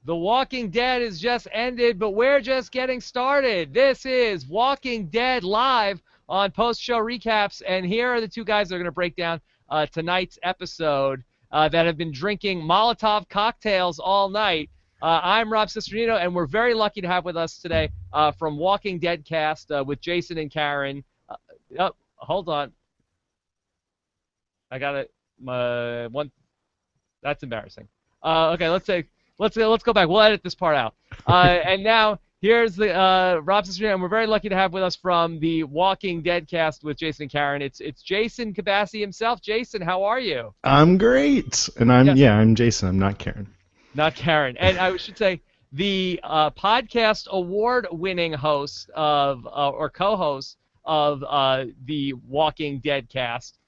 The Walking Dead has just ended, but we're just getting started. This is Walking Dead Live on post-show recaps, and here are the two guys that are going to break down tonight's episode that have been drinking Molotov cocktails all night. I'm Rob Cesternino, and we're very lucky to have with us today from Walking Dead cast with Jason and Karen. Oh, hold on. I got it. One. That's embarrassing. Okay, let's go back. We'll edit this part out. And now here's the Rob Cesternino, and we're very lucky to have with us from the Walking Dead cast with Jason and Karen. It's Jason Cabassi himself. Jason, how are you? I'm great, and I'm Jason. I'm not Karen. Not Karen. And I should say the podcast award-winning host of or co-host of the Walking Dead cast.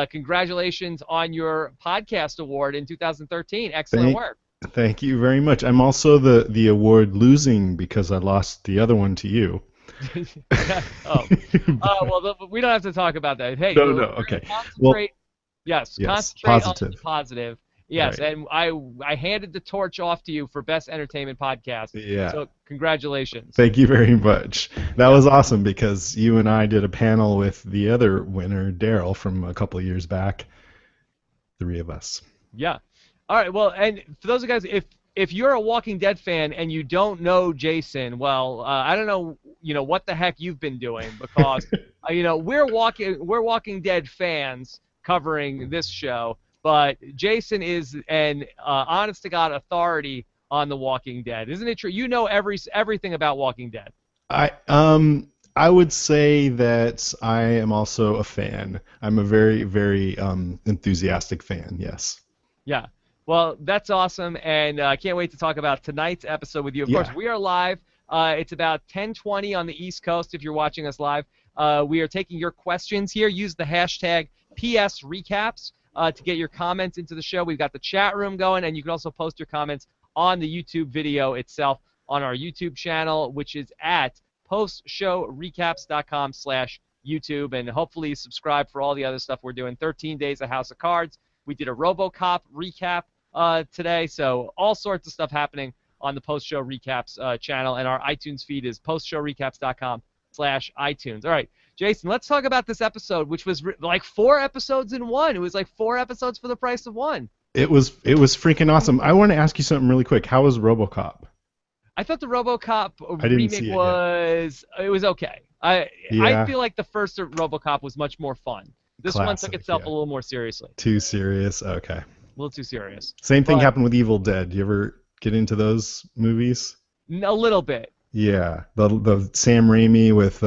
Congratulations on your podcast award in 2013. Excellent work. Thank you very much. I'm also the award losing because I lost the other one to you. Well, we don't have to talk about that. Hey, no, okay. Concentrate. Yes, concentrate positive. On the positive. Yes, right. And I handed the torch off to you for Best Entertainment Podcast. Yeah. So congratulations. Thank you very much. That was awesome because you and I did a panel with the other winner, Daryl, from a couple of years back. Three of us. Yeah. All right. Well, and for those of you guys, if you're a Walking Dead fan and you don't know Jason, well, I don't know, what the heck you've been doing because, we're Walking Dead fans covering this show. But Jason is an honest-to-God authority on The Walking Dead. Isn't it true? You know everything about Walking Dead. I would say that I am also a fan. I'm a very, very enthusiastic fan, yes. Yeah. Well, that's awesome, and I can't wait to talk about tonight's episode with you. Of course, we are live. It's about 10:20 on the East Coast if you're watching us live. We are taking your questions here. Use the hashtag PSRecaps. To get your comments into the show. We've got the chat room going, and you can also post your comments on the YouTube video itself on our YouTube channel, which is at postshowrecaps.com/YouTube, and hopefully subscribe for all the other stuff we're doing. 13 Days of House of Cards. We did a RoboCop recap today, so all sorts of stuff happening on the Post Show Recaps channel, and our iTunes feed is postshowrecaps.com/iTunes. All right. Jason, let's talk about this episode, which was like 4 episodes in one. It was like 4 episodes for the price of one. It was freaking awesome. I want to ask you something really quick. How was RoboCop? I thought the RoboCop remake was okay. I feel like the first RoboCop was much more fun. This one took itself a little more seriously. Too serious? Okay. A little too serious. Same thing happened with Evil Dead. You ever get into those movies? A little bit. Yeah. The Sam Raimi with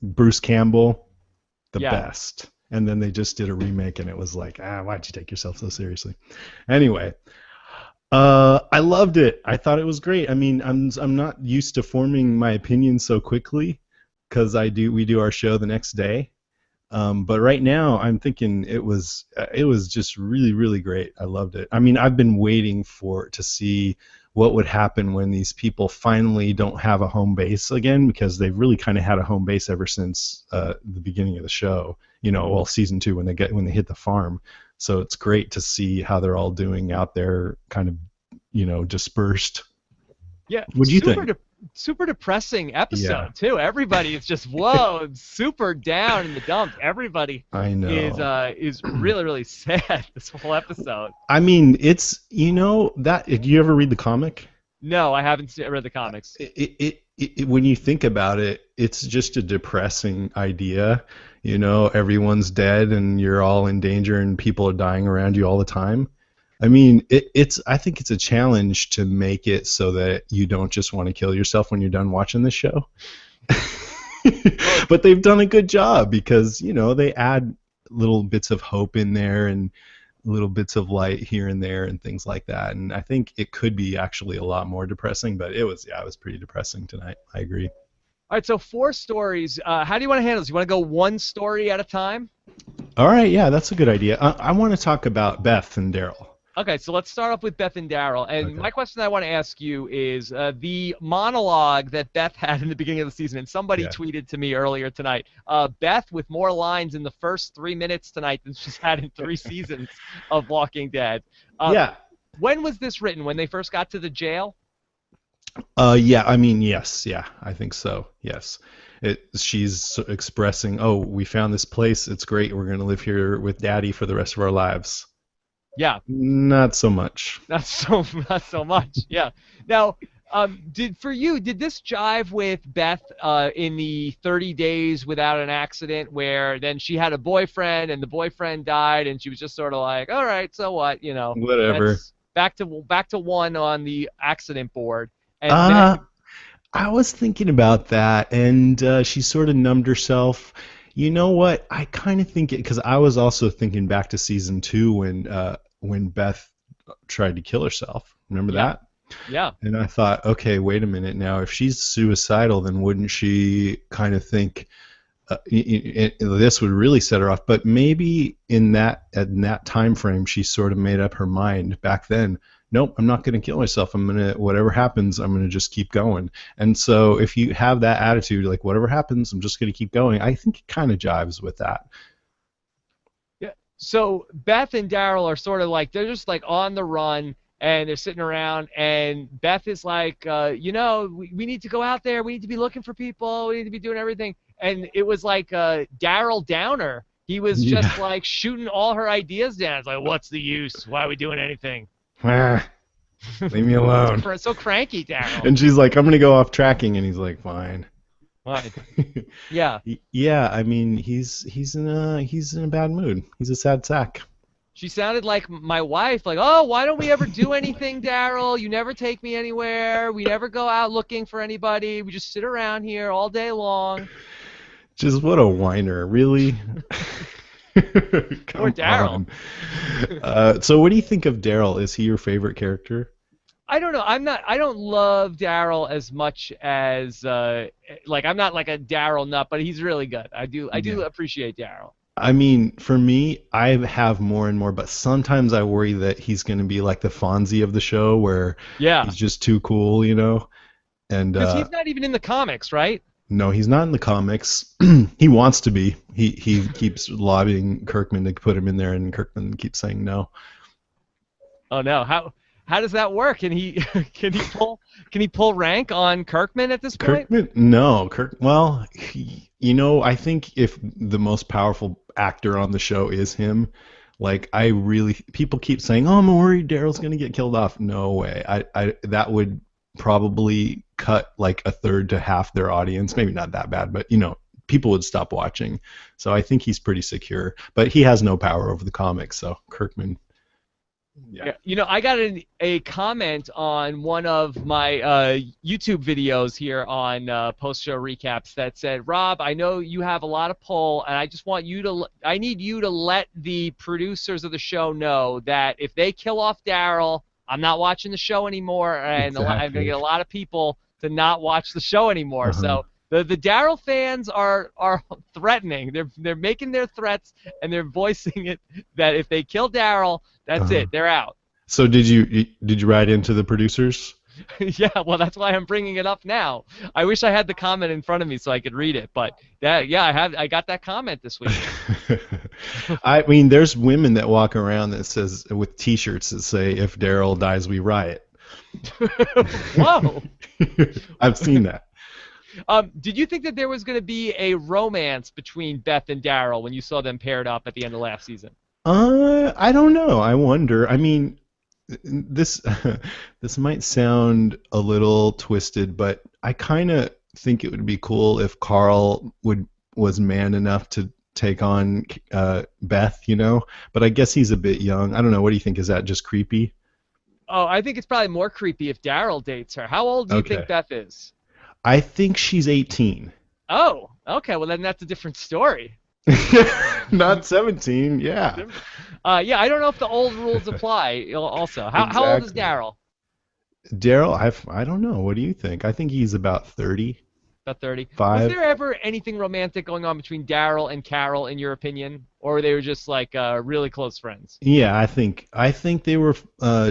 Bruce Campbell, the best. And then they just did a remake, and it was like, why'd you take yourself so seriously? Anyway, I loved it. I thought it was great. I mean, I'm not used to forming my opinion so quickly because we do our show the next day. But right now, I'm thinking it was just really, really great. I loved it. I mean, I've been waiting to see what would happen when these people finally don't have a home base again, because they've really kind of had a home base ever since the beginning of the show. Season 2 when they hit the farm. So it's great to see how they're all doing out there, kind of, dispersed. Yeah. What do you think? Super depressing episode too. Everybody is just super down in the dumps. Everybody is really, really sad this whole episode. I mean, it's that. Did you ever read the comic? No, I haven't read the comics. When you think about it, it's just a depressing idea. Everyone's dead and you're all in danger and people are dying around you all the time. I mean, I think it's a challenge to make it so that you don't just want to kill yourself when you're done watching the show. But they've done a good job because, they add little bits of hope in there and little bits of light here and there and things like that. And I think it could be actually a lot more depressing, but it was pretty depressing tonight. I agree. All right, so 4 stories. How do you want to handle this? You want to go one story at a time? All right, yeah, that's a good idea. I want to talk about Beth and Daryl. Okay, so let's start off with Beth and Daryl. And my question I want to ask you is the monologue that Beth had in the beginning of the season, and somebody tweeted to me earlier tonight, Beth with more lines in the first 3 minutes tonight than she's had in 3 seasons of Walking Dead. When was this written? When they first got to the jail? Yeah, I mean, yes, yeah, I think so. Yes. She's expressing, "Oh, we found this place. It's great. We're going to live here with Daddy for the rest of our lives." Yeah. Not so much. Not so not so much. Yeah. Now, did this jive with Beth in the 30 days without an accident, where then she had a boyfriend and the boyfriend died and she was just sort of like, all right, so what, Whatever. that's back to one on the accident board, and Uh, then I was thinking about that, and she sort of numbed herself. You know what? I kind of think it because I was also thinking back to season 2 when Beth tried to kill herself. Remember yeah, that? yeah. And I thought, okay, wait a minute now. If she's suicidal, then wouldn't she kind of think this would really set her off? But maybe in that time frame, she sort of made up her mind back then. Nope, I'm not going to kill myself. I'm going to, whatever happens, I'm going to just keep going. And so if you have that attitude, like whatever happens, I'm just going to keep going, I think it kind of jives with that. Yeah. So Beth and Daryl are sort of like they're just like on the run and they're sitting around and Beth is like, we need to go out there. We need to be looking for people. We need to be doing everything. And it was like Daryl Downer. He was just Yeah. like shooting all her ideas down. It's like, what's the use? Why are we doing anything? Ah, leave me alone. So cranky, Daryl. And she's like, I'm going to go off tracking. And he's like, fine. Fine. Yeah. Yeah, I mean, he's in a bad mood. He's a sad sack. She sounded like my wife, like, oh, why don't we ever do anything, Daryl? You never take me anywhere. We never go out looking for anybody. We just sit around here all day long. Just what a whiner, really. Or Come Daryl. on. So what do you think of Daryl? Is he your favorite character? I don't know. I don't love Daryl as much as I'm not like a Daryl nut, but he's really good. I do Yeah. appreciate Daryl. I mean, for me, I have more and more, but sometimes I worry that he's going to be like the Fonzie of the show, where Yeah. he's just too cool, you know? And Because he's not even in the comics, right? no, he's not in the comics. He wants to be. He keeps lobbying Kirkman to put him in there, and Kirkman keeps saying no. Oh no. How does that work? Can he can he pull rank on Kirkman at this point? Kirkman? No, Well, I think if the most powerful actor on the show is him, like people keep saying, "Oh, I'm worried Daryl's gonna get killed off." No way. That would probably cut like a third to half their audience. Maybe not that bad, but people would stop watching. So I think he's pretty secure, but he has no power over the comics. So Kirkman, yeah. Yeah, I got a comment on one of my YouTube videos here on post-show recaps that said, Rob, I know you have a lot of pull, and I need you to let the producers of the show know that if they kill off Daryl, I'm not watching the show anymore, and I'm going to Exactly. get a lot of people to not watch the show anymore. Uh-huh. So the Daryl fans are threatening. They're making their threats, and they're voicing it that if they kill Daryl, that's Uh-huh. it. They're out. So did you write into the producers? Yeah, well, that's why I'm bringing it up now. I wish I had the comment in front of me so I could read it, but I got that comment this week. I mean, there's women that walk around that says with T-shirts that say, "If Daryl dies, we riot." Whoa. I've seen that. Did you think that there was going to be a romance between Beth and Daryl when you saw them paired up at the end of last season? I don't know. I wonder. I mean, this this might sound a little twisted, but I kind of think it would be cool if Carl was man enough to take on Beth, But I guess he's a bit young. I don't know. What do you think? Is that just creepy? Oh, I think it's probably more creepy if Daryl dates her. How old do you think Okay. Beth is? I think she's 18. Oh, okay. Well, then that's a different story. Not 17. Yeah. Yeah, I don't know if the old rules apply. Also, how old is Exactly. Daryl? Daryl, I don't know. What do you think? I think he's about 35. About 30. Was there ever anything romantic going on between Daryl and Carol, in your opinion, or they were just like really close friends? Yeah, I think they were.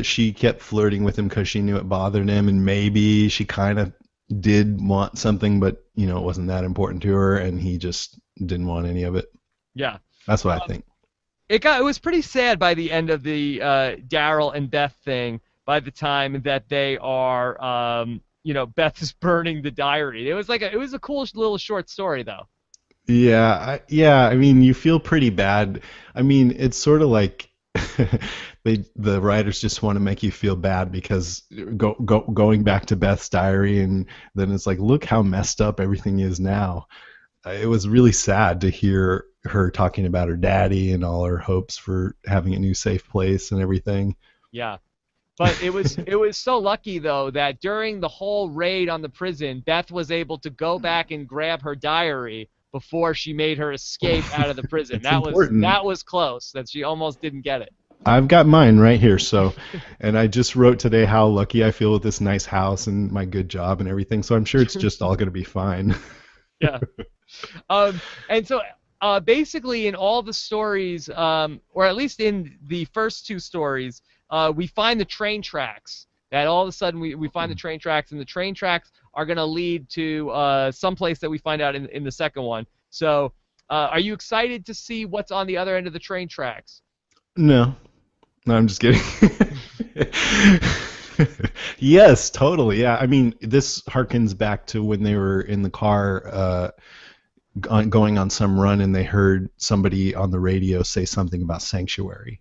She kept flirting with him because she knew it bothered him, and maybe she kind of did want something, but it wasn't that important to her, and he just didn't want any of it. Yeah. That's what I think. It was pretty sad by the end of the Daryl and Beth thing. By the time that they are, Beth is burning the diary. It was a cool little short story though. Yeah. I mean, you feel pretty bad. I mean, it's sort of like the writers just want to make you feel bad because going back to Beth's diary, and then it's like, look how messed up everything is now. It was really sad to hear her talking about her daddy and all her hopes for having a new safe place and everything. Yeah. But it was so lucky though that during the whole raid on the prison, Beth was able to go back and grab her diary before she made her escape out of the prison. It's important. That was close. That she almost didn't get it. I've got mine right here, so, and I just wrote today how lucky I feel with this nice house and my good job and everything, so I'm sure it's just all going to be fine. Yeah. And so basically in all the stories, or at least in the first two stories, we find the train tracks. That all of a sudden we find the train tracks, and the train tracks are going to lead to someplace that we find out in the second one. So are you excited to see what's on the other end of the train tracks? No, I'm just kidding. Yes, totally. Yeah, I mean, this harkens back to when they were in the car going on some run, and they heard somebody on the radio say something about sanctuary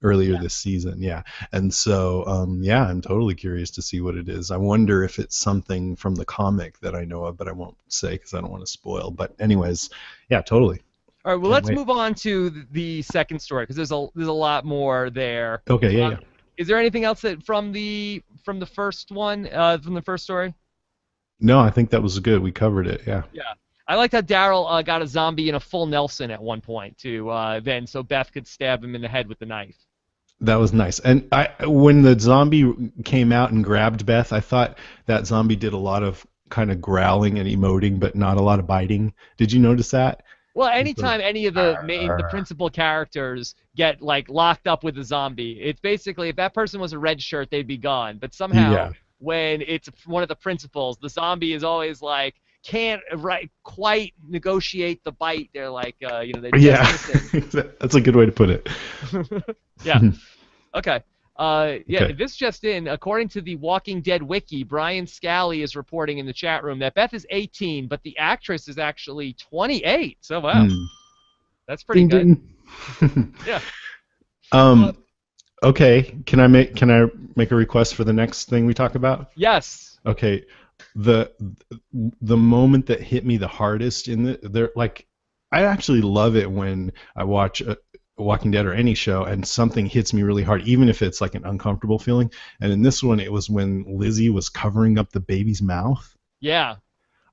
earlier this season. Yeah, and so yeah, I'm totally curious to see what it is. I wonder if it's something from the comic that I know of, but I won't say because I don't want to spoil. But anyways, yeah, totally. All right, well, let's move on to the second story because there's a lot more there. Okay, yeah. Is there anything else from the first one, from the first story? No, I think that was good. We covered it. Yeah. Yeah. I liked how Daryl got a zombie in a full Nelson at one point so Beth could stab him in the head with the knife. That was nice. And when the zombie came out and grabbed Beth, I thought that zombie did a lot of kind of growling and emoting, but not a lot of biting. Did you notice that? Well, anytime any of the principal characters get like locked up with a zombie, it's basically if that person was a red shirt, they'd be gone. But somehow, when it's one of the principals, the zombie is always like can't quite negotiate the bite. They're like, they're just missing. That's a good way to put it. Yeah. Okay. This just in. According to the Walking Dead wiki, Brian Scally is reporting in the chat room that Beth is 18, but the actress is actually 28. So wow, that's pretty good. Yeah. Okay. Can I make a request for the next thing we talk about? Yes. Okay. The moment that hit me the hardest I actually love it when I watch Walking Dead or any show and something hits me really hard, even if it's like an uncomfortable feeling. And in this one, it was when Lizzie was covering up the baby's mouth. Yeah.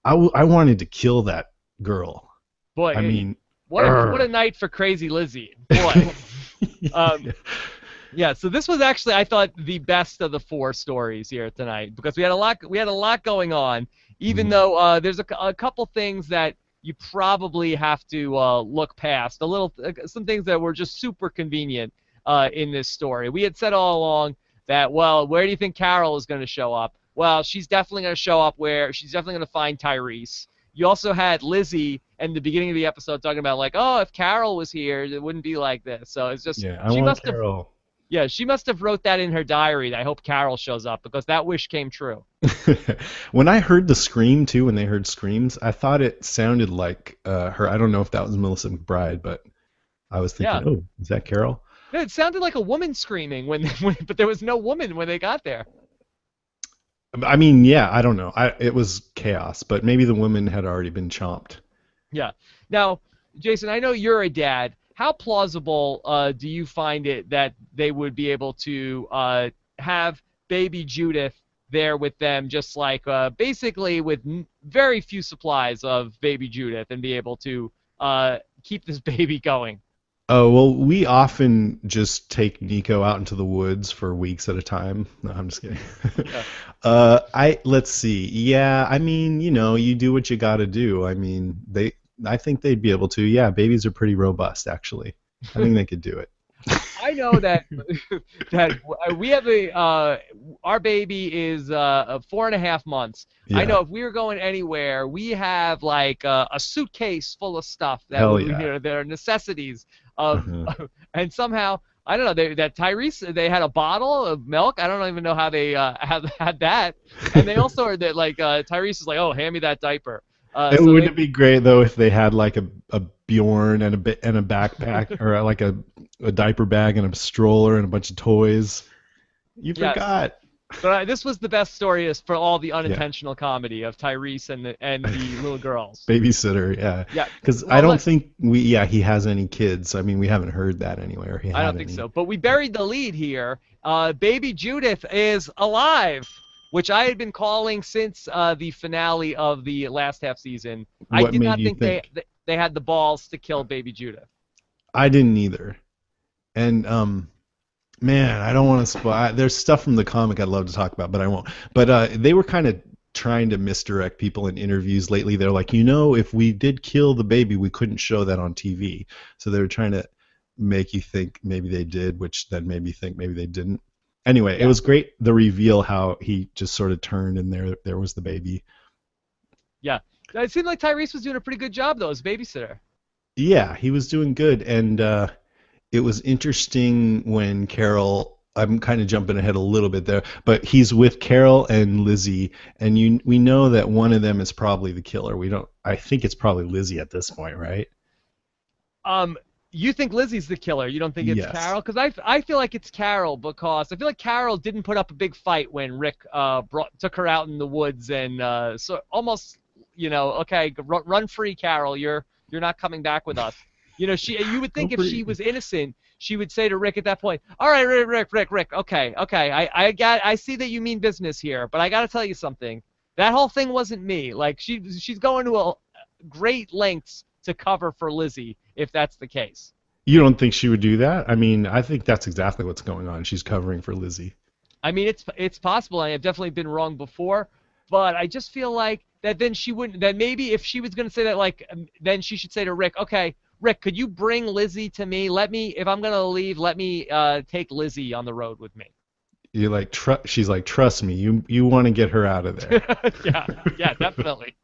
I wanted to kill that girl. Boy, I mean, what a night for Crazy Lizzie. Boy. Yeah, so this was actually, I thought, the best of the four stories here tonight because we had a lot going on. Even though there's a couple things that you probably have to look past. Some things that were just super convenient in this story. We had said all along that, well, where do you think Carol is going to show up? Well, she's definitely going to show up where she's definitely going to find Tyrese. You also had Lizzie in the beginning of the episode talking about like, oh, if Carol was here, it wouldn't be like this. So it's just Carol. Yeah, she must have wrote that in her diary. That I hope Carol shows up because that wish came true. When I heard the scream too, when they heard screams, I thought it sounded like her. I don't know if that was Melissa McBride, but I was thinking, oh, is that Carol? Yeah, it sounded like a woman screaming but there was no woman when they got there. I mean, yeah, I don't know. It was chaos, but maybe the woman had already been chomped. Yeah. Now, Jason, I know you're a dad. How plausible do you find it that they would be able to have baby Judith there with them, just like basically with very few supplies of baby Judith, and be able to keep this baby going? Oh, well, we often just take Nico out into the woods for weeks at a time. No, I'm just kidding. Let's see. Yeah, I mean, you do what you got to do. I mean, I think they'd be able to. Yeah, babies are pretty robust, actually. I think they could do it. I know that we have our baby is 4.5 months. Yeah. I know if we were going anywhere, we have like a suitcase full of stuff that there are necessities Uh-huh. And somehow, I don't know, that Tyrese, they had a bottle of milk. I don't even know how they had that. And they also are that like Tyrese is like, oh, hand me that diaper. So Wouldn't they it be great though if they had like a Bjorn and a backpack or like a diaper bag and a stroller and a bunch of toys? You yes. forgot. But this was the best story is for all the Yeah. unintentional comedy of Tyrese and the little girls. Babysitter, yeah. Yeah. Because I Well, don't think he has any kids. I mean, we haven't heard that anywhere. He I had don't think any. so. But we buried the lead here. Baby Judith is alive, which I had been calling since the finale of the last half season. I What did made not you think they think? they had the balls to kill Baby Judith. I didn't either. And man, I don't want to spoil. There's stuff from the comic I'd love to talk about, but I won't. But they were kind of trying to misdirect people in interviews lately. They're like, if we did kill the baby, we couldn't show that on TV. So they were trying to make you think maybe they did, which then made me think maybe they didn't. Anyway, it Yeah. was great the reveal how he just sort of turned and there was the baby. Yeah. It seemed like Tyrese was doing a pretty good job though as babysitter. Yeah, he was doing good, and it was interesting when Carol. I'm kind of jumping ahead a little bit there, but he's with Carol and Lizzie, and we know that one of them is probably the killer. We don't. I think it's probably Lizzie at this point, right? Um, you think Lizzie's the killer? You don't think it's Yes. Carol? Because I feel like it's Carol because I feel like Carol didn't put up a big fight when Rick took her out in the woods and so almost okay, run free, Carol. You're not coming back with us. You would Go think if she free. was innocent, she would say to Rick at that point, all right, Rick, okay, I see that you mean business here, but I got to tell you something. That whole thing wasn't me. Like she's going to a great lengths to cover for Lizzie if that's the case. You don't think she would do that? I mean, I think that's exactly what's going on. She's covering for Lizzie. I mean, it's possible. I have definitely been wrong before, but I just feel like that then she wouldn't. That maybe if she was going to say that, like, then she should say to Rick, okay, Rick, could you bring Lizzie to me? If I'm going to leave, let me take Lizzie on the road with me. You like she's like, trust me, you want to get her out of there. Yeah, yeah, definitely.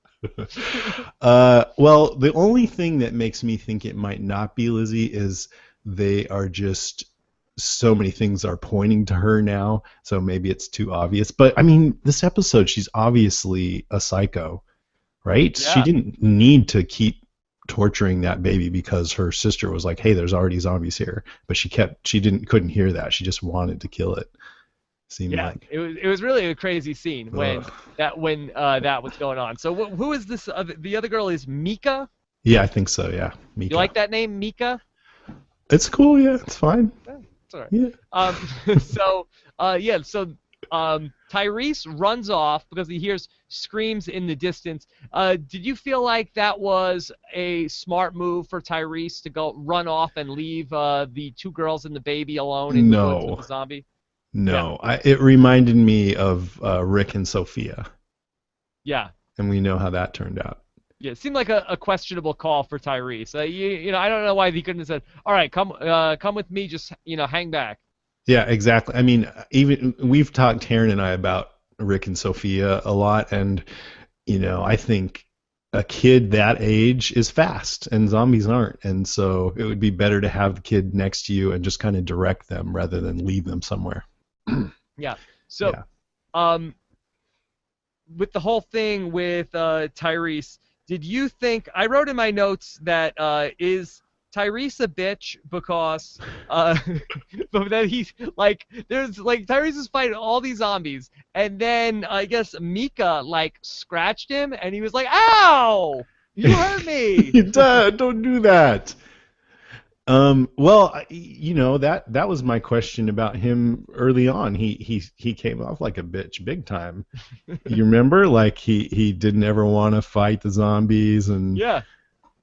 Well, the only thing that makes me think it might not be Lizzie is they are just so many things are pointing to her now, so maybe it's too obvious. But I mean, this episode, she's obviously a psycho, right? She Yeah, didn't need to keep torturing that baby because her sister was like, "Hey, there's already zombies here," but she couldn't hear that. She just wanted to kill it. Seemed yeah. like. It was really a crazy scene when Ugh. that was going on. So who is this? The other girl is Mika. Yeah, I think so. Yeah, You Mika. like that name, Mika? It's cool. Yeah, it's fine. Yeah, it's all right. Yeah. So, yeah, so Tyrese runs off because he hears screams in the distance. Did you feel like that was a smart move for Tyrese to go run off and leave the two girls and the baby alone in the woods with No. the zombie? Yeah, No, it reminded me of Rick and Sophia, yeah. and we know how that turned out. Yeah, it seemed like a questionable call for Tyrese. I don't know why he couldn't have said, "All right, come with me, just hang back." Yeah, exactly. I mean, even we've talked Taryn and I about Rick and Sophia a lot, and I think a kid that age is fast, and zombies aren't, and so it would be better to have the kid next to you and just kind of direct them rather than leave them somewhere. Yeah. So, Yeah. um, with the whole thing with Tyrese, did you think I wrote in my notes that is Tyrese a bitch because but then he's like there's like Tyrese is fighting all these zombies and then I guess Mika like scratched him and he was like, "Ow! You hurt me." Don't do that. Well, that was my question about him early on. He came off like a bitch big time. You remember? Like he didn't ever want to fight the zombies and Yeah.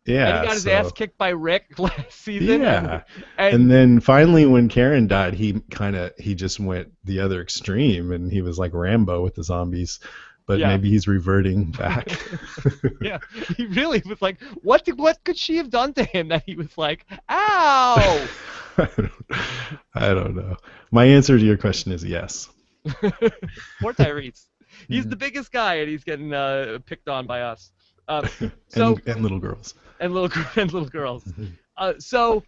And he yeah, got his ass so kicked by Rick last season. yeah. And And then finally when Karen died, he just went the other extreme and he was like Rambo with the zombies. But yeah. maybe he's reverting back. Yeah, he really was like, what could she have done to him that he was like, ow? I don't know. My answer to your question is yes. Poor Tyrese. He's Yeah. the biggest guy, and he's getting picked on by us. So and little girls. and little girls. So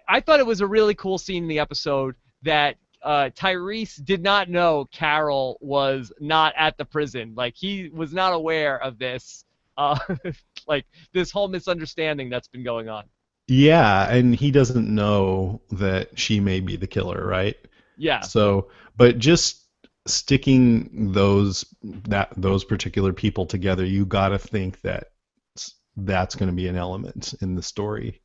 I thought it was a really cool scene in the episode that Tyrese did not know Carol was not at the prison. Like, he was not aware of this, uh, like, this whole misunderstanding that's been going on. Yeah, and he doesn't know that she may be the killer, right? Yeah. So, but just sticking those particular people together, you got to think that that's going to be an element in the story.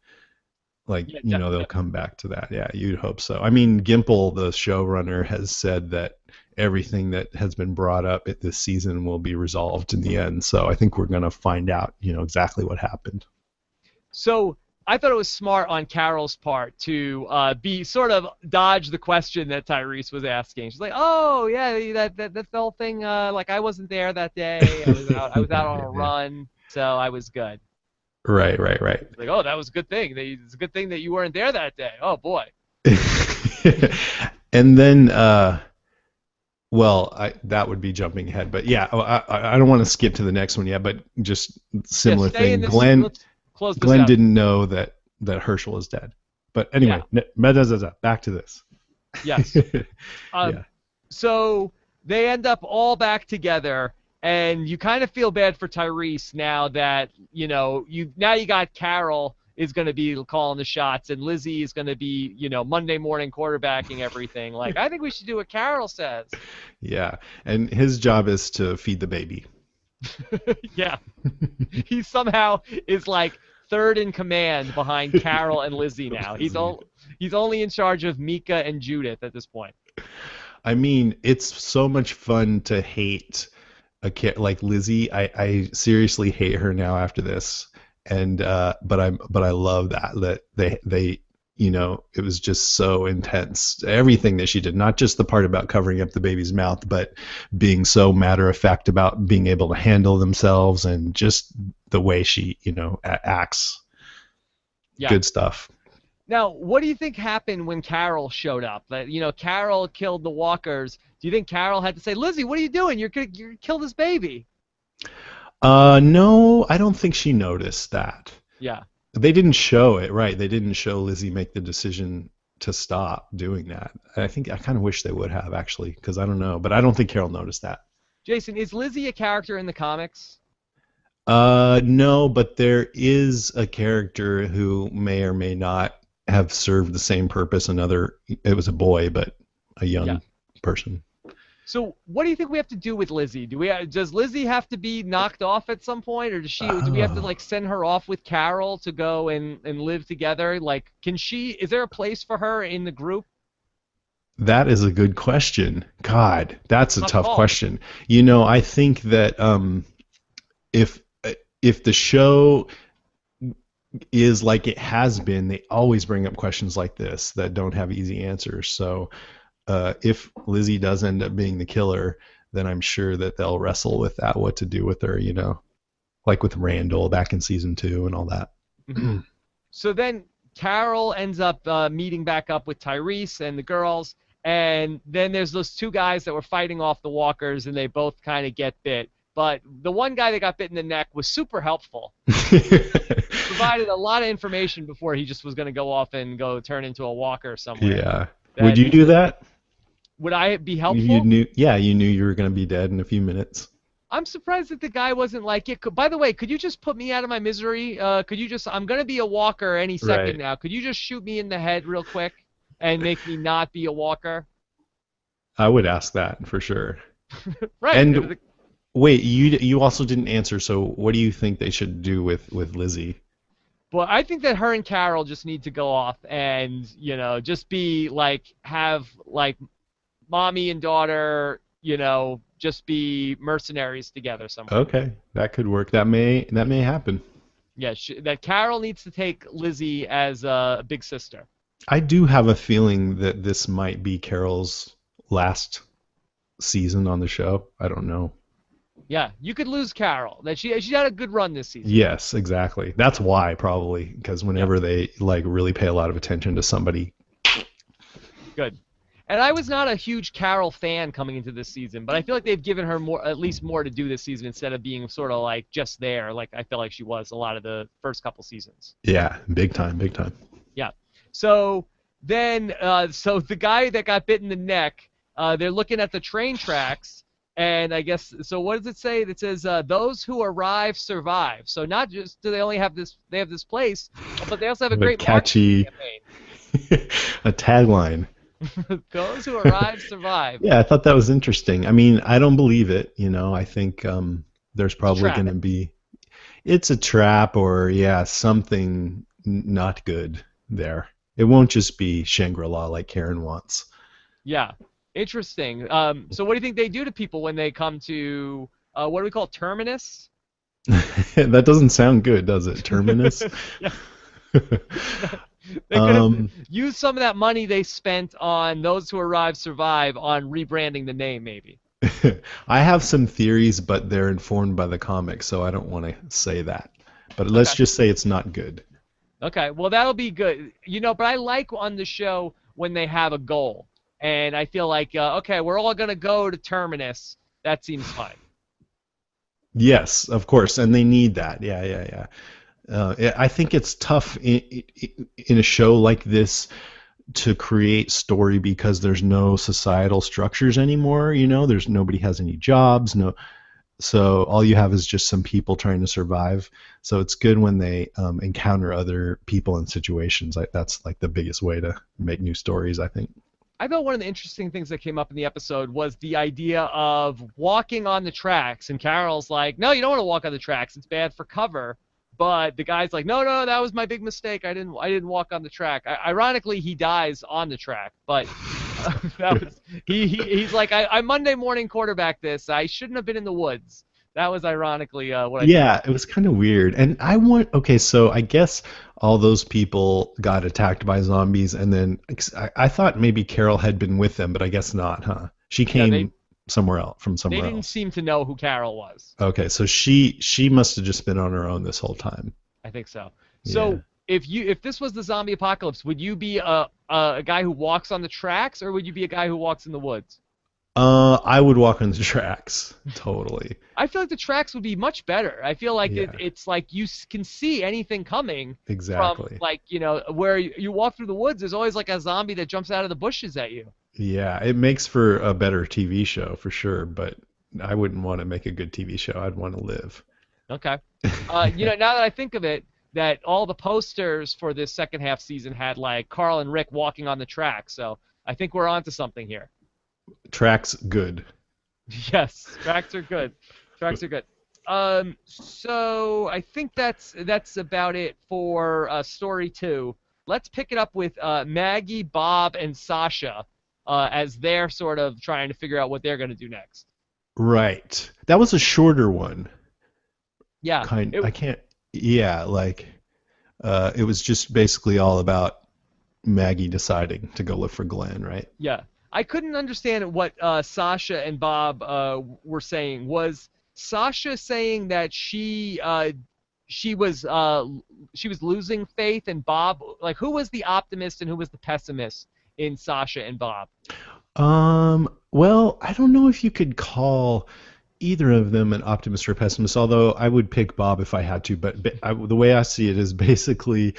Like, Yeah, they'll come back to that. Yeah, you'd hope so. I mean, Gimple, the showrunner, has said that everything that has been brought up at this season will be resolved in the end. So I think we're going to find out, exactly what happened. So I thought it was smart on Carol's part to be sort of dodge the question that Tyrese was asking. She's like, "Oh yeah, that's the whole thing. Like, I wasn't there that day. I was out on a Yeah. run, so I was good." Right, right, right. Like, "Oh, that was a good thing. It's a good thing that you weren't there that day. Oh boy." And then, well, that would be jumping ahead, but yeah, I don't want to skip to the next one yet, but just Yeah, similar stay in thing. this. Glenn Let's close this Glenn out. didn't know that Herschel is dead. But anyway, back to this. Yes. Yeah. So they end up all back together, and you kind of feel bad for Tyrese now that you got Carol is going to be calling the shots, and Lizzie is going to be Monday morning quarterbacking everything. Like, I think we should do what Carol says. Yeah, and his job is to feed the baby. Yeah, he somehow is like third in command behind Carol and Lizzie now. He's only in charge of Mika and Judith at this point. I mean, it's so much fun to hate like Lizzie. I seriously hate her now after this, and but I love that they it was just so intense. Everything that she did, not just the part about covering up the baby's mouth, but being so matter of fact about being able to handle themselves, and just the way she acts. Yeah. Good stuff. Now, what do you think happened when Carol showed up? That Carol killed the walkers. Do you think Carol had to say, "Lizzie, what are you doing? You're gonna kill this baby"? No, I don't think she noticed that. Yeah. They didn't show it, right? They didn't show Lizzie make the decision to stop doing that. I kind of wish they would have, actually, because I don't know, but I don't think Carol noticed that. Jason, is Lizzie a character in the comics? No, but there is a character who may or may not have served the same purpose. It was a boy, but a young person. So, what do you think we have to do with Lizzie? Does Lizzie have to be knocked off at some point, or do we have to like send her off with Carol to go and live together? Like, is there a place for her in the group? That is a good question. God, that's a tough question. I think that if the show is like it has been, they always bring up questions like this that don't have easy answers. So if Lizzie does end up being the killer, then I'm sure that they'll wrestle with that, what to do with her, like with Randall back in season 2 and all that. So then Carol ends up meeting back up with Tyrese and the girls, and then there's those two guys that were fighting off the walkers, and they both kind of get bit. But the one guy that got bit in the neck was super helpful. Provided a lot of information before he just was going to go off and go turn into a walker somewhere. Yeah. Would you do that? Would I be helpful? You knew you were going to be dead in a few minutes. I'm surprised that the guy wasn't like, by the way, could you just put me out of my misery? I'm going to be a walker any second now. Could you just shoot me in the head real quick and make me not be a walker? I would ask that for sure. Right. And wait, you also didn't answer, so what do you think they should do with Lizzie? Well, I think that her and Carol just need to go off and, just be have mommy and daughter, just be mercenaries together somewhere. Okay, that could work. That may happen. Yeah, that Carol needs to take Lizzie as a big sister. I do have a feeling that this might be Carol's last season on the show. I don't know. Yeah, you could lose Carol. That she had a good run this season. Yes, exactly. That's why, probably, because whenever they really pay a lot of attention to somebody. Good. And I was not a huge Carol fan coming into this season, but I feel like they've given her at least more to do this season instead of being sort of like just there, like I feel like she was a lot of the first couple seasons. Yeah, big time, big time. Yeah. So then, so the guy that got bit in the neck, they're looking at the train tracks, and I guess so. What does it say? It says those who arrive survive. So not just do they only have this, they have this place, but they also have a What a great marketing catchy campaign. a tagline. Those who arrive survive. Yeah, I thought that was interesting. I mean, I don't believe it. I think there's It's a probably trap. going to be it's a trap or yeah, something not good there. It won't just be Shangri-La like Karen wants. Yeah, interesting. So what do you think they do to people when they come to what do we call it, Terminus? That doesn't sound good, does it? Terminus? Yeah, they could have um, used some of that money they spent on those who arrive survive on rebranding the name, maybe. I have some theories, but they're informed by the comics, so I don't want to say that. But let's Okay. just say it's not good. Okay. Well, that'll be good. But I like on the show when they have a goal, and I feel like okay, we're all gonna go to Terminus. That seems fine. Yes, of course, and they need that. Yeah, yeah, yeah. I think it's tough in a show like this to create story because there's no societal structures anymore. There's nobody has any jobs. No, so all you have is just some people trying to survive. So it's good when they encounter other people and situations. That's like the biggest way to make new stories, I think. I thought one of the interesting things that came up in the episode was the idea of walking on the tracks, and Carol's like, "No, you don't want to walk on the tracks. It's bad for cover." But the guy's like, "No, no, that was my big mistake. I didn't walk on the track." Ironically, he dies on the track, but that was he's like, I Monday morning quarterback this. I shouldn't have been in the woods." That was ironically what I took Yeah, out. it was kind of weird. And okay, so I guess all those people got attacked by zombies, and then I thought maybe Carol had been with them, but I guess not, huh? She Yeah, they came somewhere else from they somewhere didn't else. seem to know who Carol was. Okay, so she must have just been on her own this whole time. I think so. Yeah. So if this was the zombie apocalypse, would you be a guy who walks on the tracks, or would you be a guy who walks in the woods? I would walk on the tracks, totally. I feel like the tracks would be much better. I feel like Yeah, it's like you can see anything coming from exactly. like where you walk through the woods. There's always like a zombie that jumps out of the bushes at you. Yeah, it makes for a better TV show for sure, but I wouldn't want to make a good TV show. I'd want to live. Okay. Now that I think of it, that all the posters for this second half season had like Carl and Rick walking on the track. So I think we're onto something here. Tracks good. Yes, tracks are good. Tracks are good. So I think that's about it for story 2. Let's pick it up with Maggie, Bob, and Sasha as they're sort of trying to figure out what they're going to do next. Right. That was a shorter one. Yeah, I can't. Yeah, like it was just basically all about Maggie deciding to go live for Glenn, right? yeah. I couldn't understand what Sasha and Bob were saying. Was Sasha saying that she was losing faith, and Bob, like, who was the optimist and who was the pessimist in Sasha and Bob? Well, I don't know if you could call either of them an optimist or pessimist, although I would pick Bob if I had to. But the way I see it is basically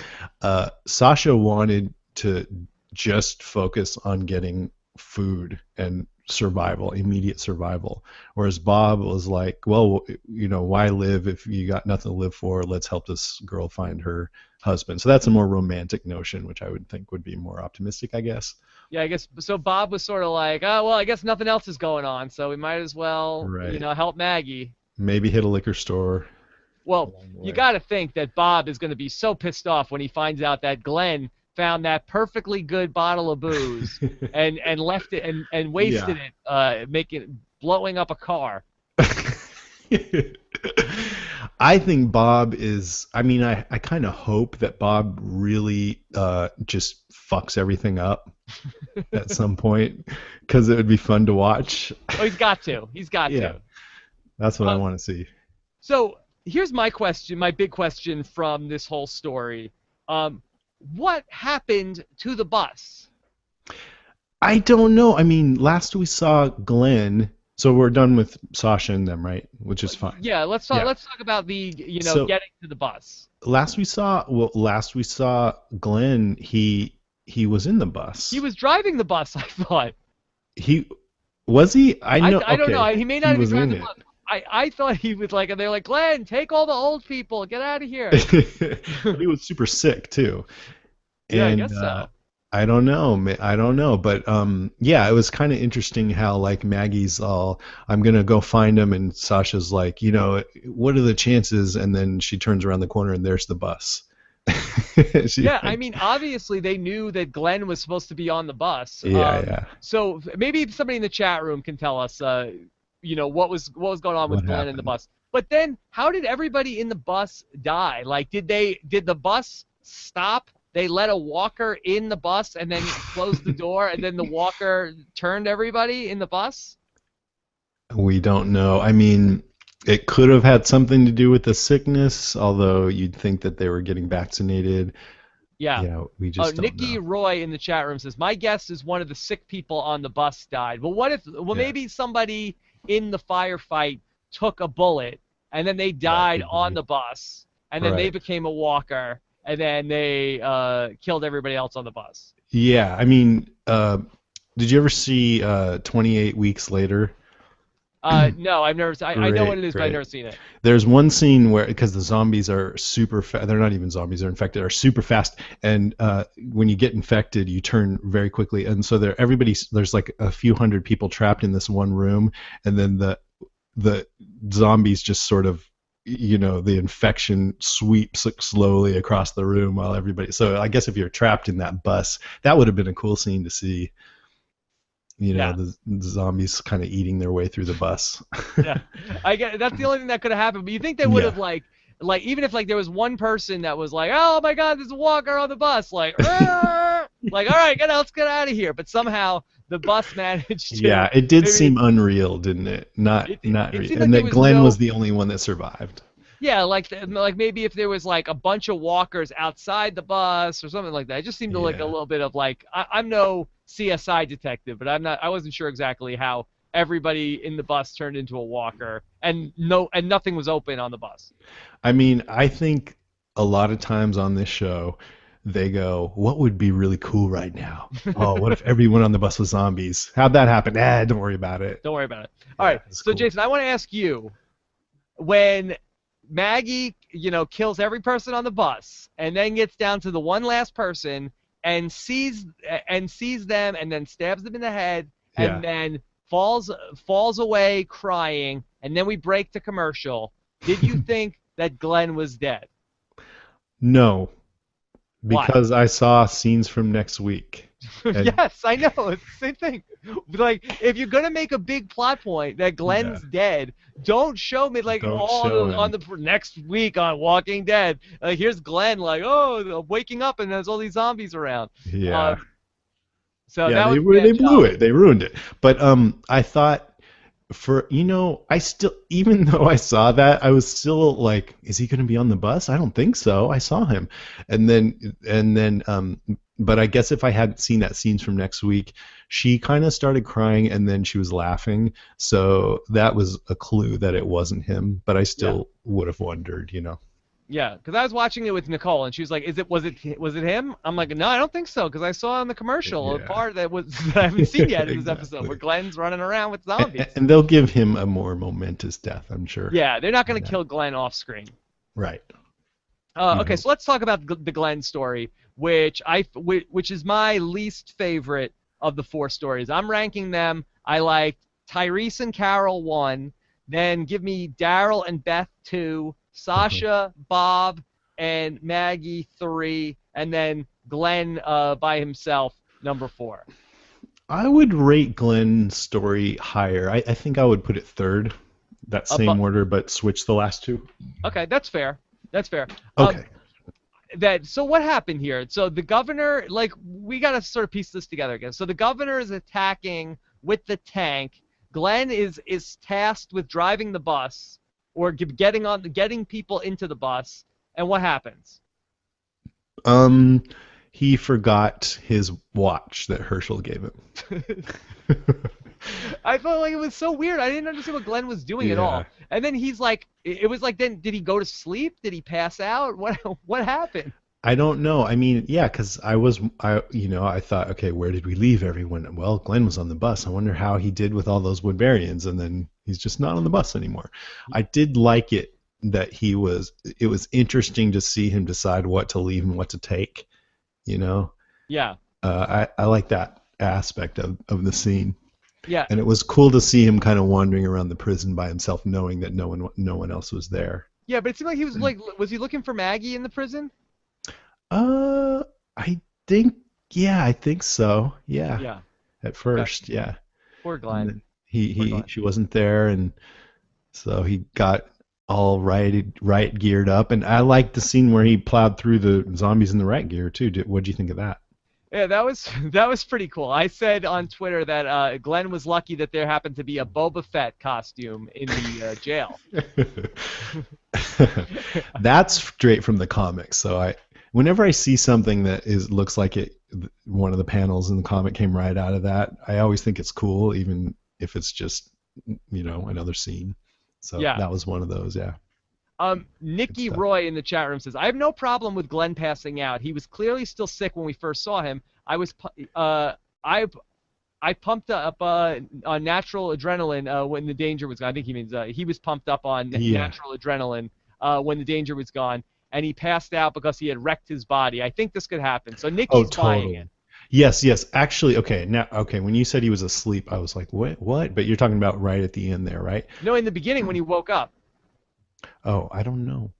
Sasha wanted to just focus on getting food and survival, immediate survival. Whereas Bob was like, well, why live if you got nothing to live for? Let's help this girl find her husband. So that's a more romantic notion, which I would think would be more optimistic, I guess. Yeah, I guess so. Bob was sort of like, oh well, I guess nothing else is going on, so we might as well, Right. help Maggie. Maybe hit a liquor store Well, along the you way. got to think that Bob is going to be so pissed off when he finds out that Glenn found that perfectly good bottle of booze and left it and wasted Yeah. it, blowing up a car. I think Bob is. I mean, I kind of hope that Bob really just fucks everything up at some point because it would be fun to watch. Oh, he's got to. He's got Yeah, to. that's what I Uh, want to see. so here's my question, my big question from this whole story. What happened to the bus? I don't know. I mean, last we saw Glenn, so we're done with Sasha and them, right? Which is fine. Yeah, let's talk. Yeah. Let's talk about the So getting to the bus. last we saw Glenn, he he was in the He bus. was driving the bus, I thought. He was he? I know. I don't know. Okay, He may he not even was drive in the it. bus. I thought he was like, and they're like, Glenn, take all the old people, get out of here. But he was super sick too. Yeah, I And guess so. I don't know, I don't know, but yeah, it was kind of interesting how like Maggie's all, I'm gonna go find him, and Sasha's like, what are the chances? And then she turns around the corner and there's the bus. She Yeah, I like, mean, obviously they knew that Glenn was supposed to be on the bus. yeah, yeah. So maybe somebody in the chat room can tell us, what was going on What with Glenn in the happened? bus. But then, how did everybody in the bus die? Like, did the bus stop? They let a walker in the bus and then closed the door, and then the walker turned everybody in the bus. We don't know. I mean, it could have had something to do with the sickness, although you'd think that they were getting vaccinated. Yeah. We Oh, just don't Nikki know. Roy in the chat room says, my guess is one of the sick people on the bus died. Well, Yeah, maybe somebody in the firefight took a bullet and then they that died could on be. the bus and then they Right. became a walker and then they killed everybody else on the bus. Yeah, I mean, did you ever see 28 Weeks Later? No, I've never. I know what Great, it is, but I've great. never seen it. There's one scene where, because the zombies are super fast, they're not even zombies, they're infected, are super fast, and when you get infected, you turn very quickly, and so there's like a few hundred people trapped in this one room, and then the zombies just sort of, the infection sweeps slowly across the room while everybody. So I guess if you're trapped in that bus, that would have been a cool scene to see. Yeah. The zombies kind of eating their way through the bus. Yeah, I get that's the only thing that could have happened. But you think they would have Yeah. like even if like there was one person that was like, oh my God, there's a walker on the bus, like, "Arr!" Like, all right, let's get out of here. But somehow the bus managed to Yeah, it did maybe seem unreal, didn't it? Not it real. seemed like And there that was Glenn was no the only one that survived. yeah like maybe if there was like a bunch of walkers outside the bus or something like that. It just seemed like a Yeah. little bit of like I'm no CSI detective, but I wasn't sure exactly how everybody in the bus turned into a walker and nothing was open on the bus. I mean, I think a lot of times on this show, they go, "What would be really cool right now? Oh, what if everyone on the bus was zombies? How'd that happen? Don't worry about it." Don't worry about it. All Yeah, right. it's So, cool. Jason, I want to ask you when Maggie, kills every person on the bus and then gets down to the one last person and sees them and then stabs them in the head and Yeah. then falls away crying and then we break the commercial. Did you think that Glenn was dead? No, Why? because I saw scenes from next week. And Yes, I know. It's the same thing. Like, if you're gonna make a big plot point that yeah, Glenn's dead, don't show me like don't all show on him. the next week on Walking Dead. Like, here's Glenn, like, oh, waking up and there's all these zombies around. Yeah. Um, so Yeah, that was a they bad blew job. it. They ruined it. But I thought, I still, even though I saw that, I was still like, is he going to be on the bus? I don't think so. I saw him. And then but I guess if I hadn't seen that scenes from next week, she kind of started crying and then she was laughing. So that was a clue that it wasn't him, but I Yeah. still would have wondered. Yeah, because I was watching it with Nicole, and she was like, was it him?" I'm like, "No, I don't think so, because I saw in the commercial a Yeah. part that was that I haven't seen yet in this episode where Exactly. Glenn's running around with zombies." And they'll give him a more momentous death, I'm sure. Yeah, they're not gonna Yeah. kill Glenn off screen. Right. Okay, No. so let's talk about the Glenn story, which is my least favorite of the four stories. I'm ranking them. I like Tyrese and Carol 1, then give me Daryl and Beth 2, Uh-huh. Sasha, Bob, and Maggie 3, and then Glenn by himself number 4. I would rate Glenn's story higher. I think I would put it third, that But same order, but switch the last two. okay, that's fair. That's fair. Okay. So what happened here? So the governor, like, we got to sort of piece this together again. So the governor is attacking with the tank. Glenn is tasked with driving the bus or getting people into the bus. And what happens? Um, he forgot his watch that Herschel gave him. I felt like it was so weird. I didn't understand what Glenn was doing at Yeah. all. And then he's like, it was like, then did he go to sleep? Did he pass out? What happened? I don't know. I mean, yeah, because I thought, okay, where did we leave everyone? Well, Glenn was on the bus. I wonder how he did with all those Woodburyans, and then he's just not on the bus anymore. I did like it that it was interesting to see him decide what to leave and what to take, you know? Yeah. I like that aspect of the scene. Yeah. And it was cool to see him kind of wandering around the prison by himself, knowing that no one else was there. Yeah, but it seemed like he was was he looking for Maggie in the prison? I think, yeah, I think so. Yeah. Yeah. At Okay. first, yeah. Poor And Glenn. then Poor Glenn. she wasn't there, and so he got all right geared up. And I liked the scene where he plowed through the zombies in the right gear too. What'd you think of that? Yeah, that was that was pretty cool. I said on Twitter that Glenn was lucky that there happened to be a Boba Fett costume in the jail. That's straight from the comics. So whenever I see something that looks like one of the panels in the comic came right out of that, I always think it's cool, even if it's just, another scene. So Yeah. that was one of those. Yeah. Good Nikki stuff. Roy in the chat room says, I have no problem with Glenn passing out. He was clearly still sick when we first saw him. I pumped up on natural adrenaline when the danger was gone. I think he means he was pumped up on Yeah. natural adrenaline when the danger was gone, and he passed out because he had wrecked his body. I think this could happen. So Nikki's buying it. Yes, yes. Actually, okay. When you said he was asleep, I was like, what? But you're talking about right at the end there, right? No, in the beginning when he woke up. Oh, I don't know.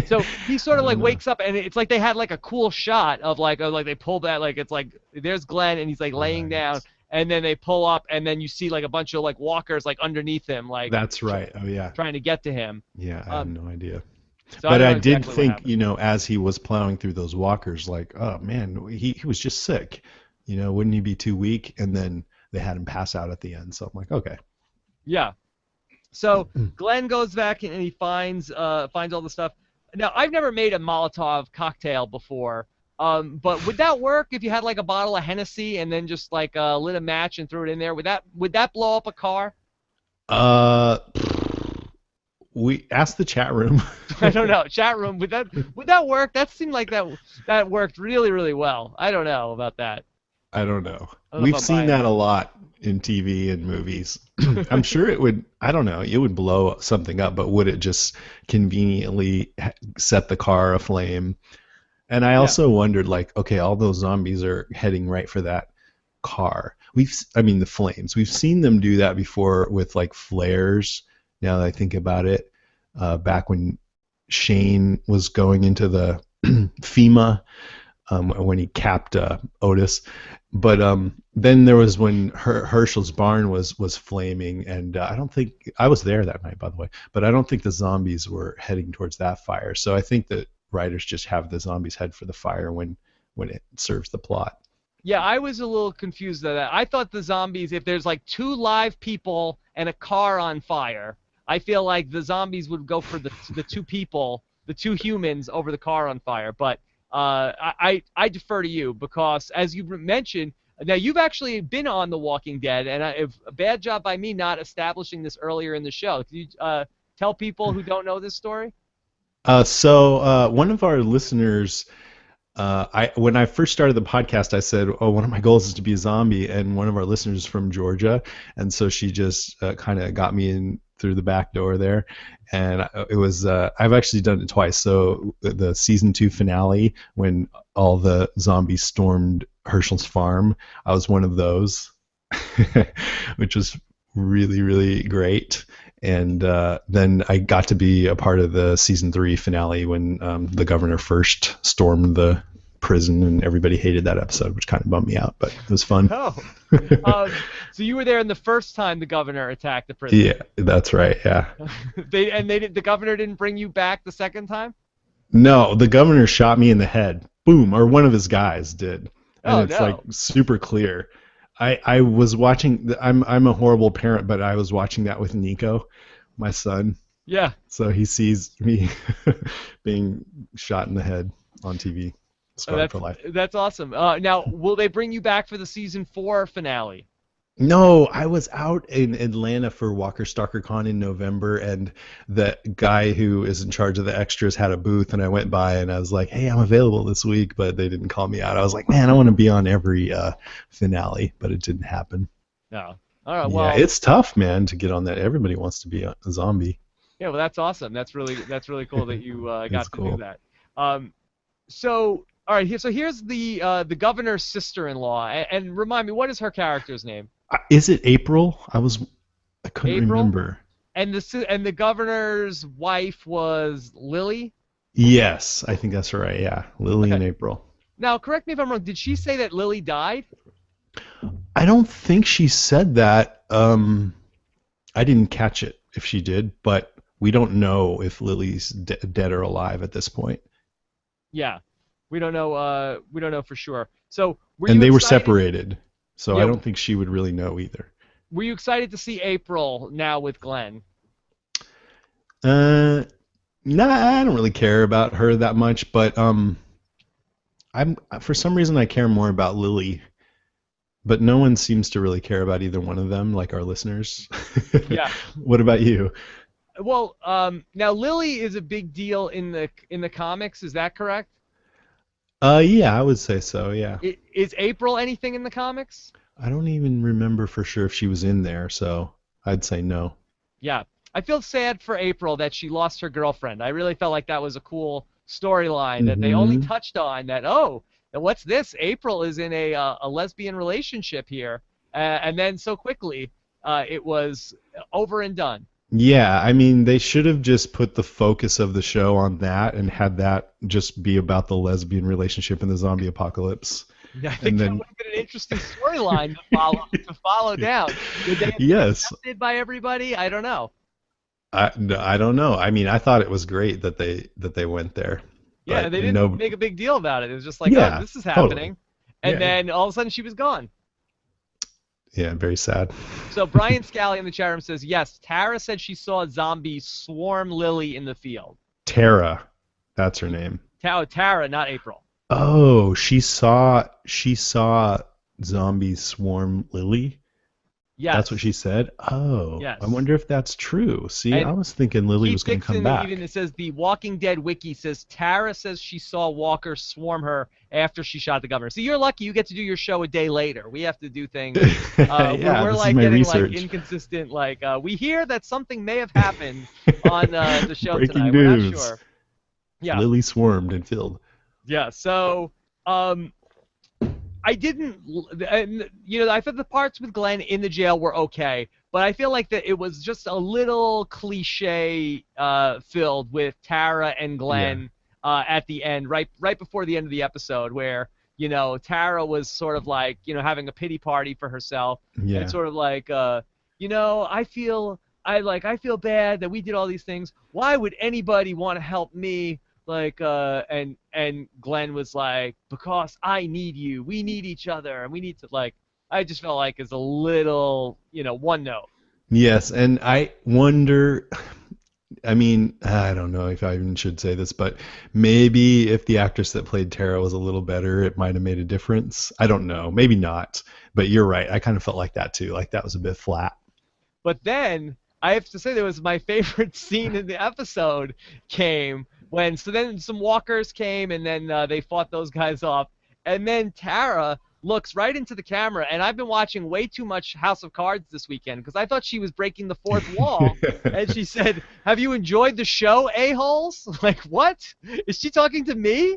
So he sort of I like don't know. wakes up, and it's like they had like a cool shot of like they pulled that, like it's like there's Glenn and he's like laying down, Right. and then they pull up, and then you see like a bunch of like walkers like underneath him, like That's right. Oh, yeah. trying to get to him. Yeah, I have no idea. So I But don't I know did exactly what think, happened. as he was plowing through those walkers, like, oh man, he was just sick. Wouldn't he be too weak? And then they had him pass out at the end. So I'm like, okay. Yeah. So Glenn goes back and he finds all the stuff. Now I've never made a Molotov cocktail before, but would that work if you had like a bottle of Hennessy and then just like lit a match and threw it in there? Would that blow up a car? Uh, we asked the chat room. I don't know. Chat room, would that work? That seemed like that worked really, really well. I don't know about that. I don't know. I don't know if We've I'm seen buying that that. a lot in TV and movies. I'm sure it would, I don't know, it would blow something up, but would it just conveniently set the car aflame? And I Yeah. also wondered, like, okay, all those zombies are heading right for that car. The flames. We've seen them do that before with like flares. Now that I think about it, back when Shane was going into the FEMA, when he capped Otis. But then there was when Herschel's barn was flaming, and I don't think I was there that night, by the way. But I don't think the zombies were heading towards that fire. So I think that writers just have the zombies head for the fire when it serves the plot. Yeah, I was a little confused at that. I thought the zombies, if there's like two live people and a car on fire, I feel like the zombies would go for the two people, the two humans over the car on fire. But I defer to you because, as you mentioned, now you've actually been on The Walking Dead, and a bad job by me not establishing this earlier in the show. Can you tell people who don't know this story? So one of our listeners, when I first started the podcast, I said, "Oh, one of my goals is to be a zombie," and one of our listeners is from Georgia, and so she just kind of got me in through the back door there, and it was I've actually done it twice. So the season 2 finale, when all the zombies stormed Herschel's farm, I was one of those, which was really, really great. And then I got to be a part of the season 3 finale when the governor first stormed the prison, and everybody hated that episode, which kind of bummed me out, but it was fun. Oh, so you were there in the first time the governor attacked the prison. Yeah, that's right. Yeah. The governor didn't bring you back the second time? No, the governor shot me in the head. Boom, or one of his guys did, and Oh it's like no. super clear. I was watching. I'm a horrible parent, but I was watching that with Nico, my son. Yeah. So he sees me being shot in the head on TV. Oh, Scarred for life. that's awesome. Now, will they bring you back for the season 4 finale? No, I was out in Atlanta for Walker Stalker Con in November, and the guy who is in charge of the extras had a booth, and I went by and I was like, "Hey, I'm available this week," but they didn't call me out. I was like, "Man, I want to be on every finale," but it didn't happen. No. All right. Yeah, Well, it's tough, man, to get on that. Everybody wants to be a zombie. yeah. Well, that's awesome. That's really cool that you It's got to do cool. that. So all right. So here's the governor's sister-in-law, and remind me, what is her character's name? Is it April? I couldn't April. remember. And the governor's wife was Lily. Yes, I think that's right. Yeah, Lily Okay. and April. Now, correct me if I'm wrong. Did she say that Lily died? I don't think she said that. I didn't catch it if she did, but we don't know if Lily's dead or alive at this point. Yeah. We don't know. We don't know for sure. So, were And you they were excited? separated, so I Yeah. don't think she would really know either. Were you excited to see April now with Glenn? Uh, nah, I don't really care about her that much, but I'm for some reason I care more about Lily, but no one seems to really care about either one of them, like our listeners. Yeah. What about you? Well, now Lily is a big deal in the comics. Is that correct? Yeah, I would say so. Yeah. Is April anything in the comics? I don't even remember for sure if she was in there, so I'd say no. Yeah. I feel sad for April that she lost her girlfriend. I really felt like that was a cool storyline that they only Hmm. touched on that, oh, and what's this? April is in a lesbian relationship here. And then so quickly, it was over and done. Yeah, I mean, they should have just put the focus of the show on that and had that just be about the lesbian relationship in the zombie apocalypse. I And think that then, would have been an interesting storyline to follow down. Would they have been yes, accepted by everybody? I don't know. no, I don't know. I mean, I thought it was great that they went there, Yeah, but they didn't no, make a big deal about it. It was just like, oh, yeah, this is totally. happening. And Yeah, then all of a sudden she was gone. yeah, very sad. So Brian Scally in the chat room says, yes, Tara said she saw a zombie swarm Lily in the field. Tara, that's her name. Tara, not April. Oh, she saw zombies swarm Lily. That's what Yes, she said? Oh, I yes. wonder if that's true. See, I And was thinking Lily Keith was going to come Dixon, even back. it says the Walking Dead wiki says Tara says she saw Walker swarm her after she shot the governor. So you're lucky you get to do your show a day later. We have to do things. Yeah, We're this is like my getting like research. inconsistent. Like we hear that something may have happened on the show Breaking tonight. We're not news. sure. Yeah, Lily swarmed and filled. yeah. So um, I didn't, and, I thought the parts with Glenn in the jail were okay, but I feel like that it was just a little cliche filled with Tara and Yeah. Glenn at the end, right before the end of the episode, where Tara was sort of like having a pity party for herself, and Yeah. sort of like I feel bad that we did all these things. Why would anybody want to help me? Like and Glenn was like, because I need you, we need each other, and we need to like, I just felt like it's a little one note. Yes, and I wonder, I mean, I don't know if I even should say this, but maybe if the actress that played Tara was a little better, it might have made a difference. I don't know. Maybe not. But you're right. I kind of felt like that too. Like that was a bit flat. But then I have to say there was my favorite scene in the episode came when so then some walkers came and then they fought those guys off, and then Tara looks right into the camera, and I've been watching way too much House of Cards this weekend because I thought she was breaking the fourth wall, and she said, "Have you enjoyed the show, a-holes?" Like, what? Is she talking to me?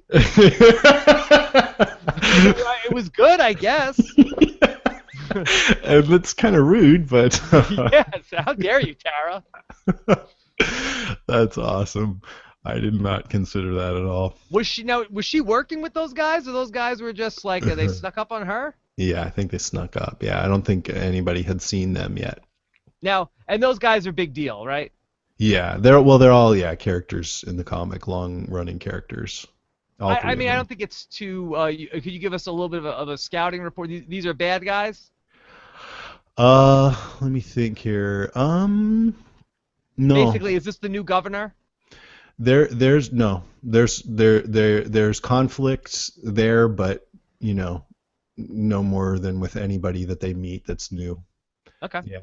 It was good, I guess. And that's kind of rude, but Yes, how dare you, Tara? that's awesome. I did not consider that at all. Was she working with those guys, or those guys were just like they snuck up on her? Yeah, I think they snuck up. Yeah, I don't think anybody had seen them yet. Now, and those guys are big deal, right? Yeah, they're all characters in the comic, long-running characters. All I three of mean, I them. don't think it's too. Could you give us a little bit of a scouting report? These are bad guys. Let me think here. No. Basically, is this the new governor? There's no. There's conflicts there, but no more than with anybody that they meet that's new. Okay. Yeah.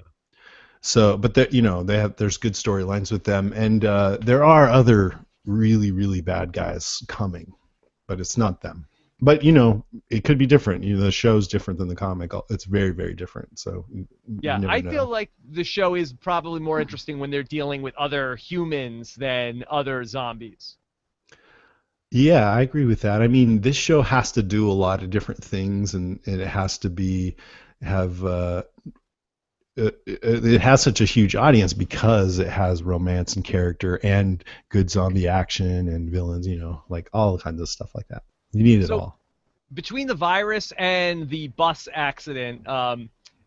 So, but there's good storylines with them, and there are other really really bad guys coming, but it's not them. But it could be different. The show's different than the comic. It's very very different. So you Yeah, never I feel know. like the show is probably more interesting when they're dealing with other humans than other zombies. Yeah, I agree with that. I mean, this show has to do a lot of different things, and it has to have it has such a huge audience because it has romance and character and good zombie action and villains, like all kinds of stuff like that. You need it So all. between the virus and the bus accident,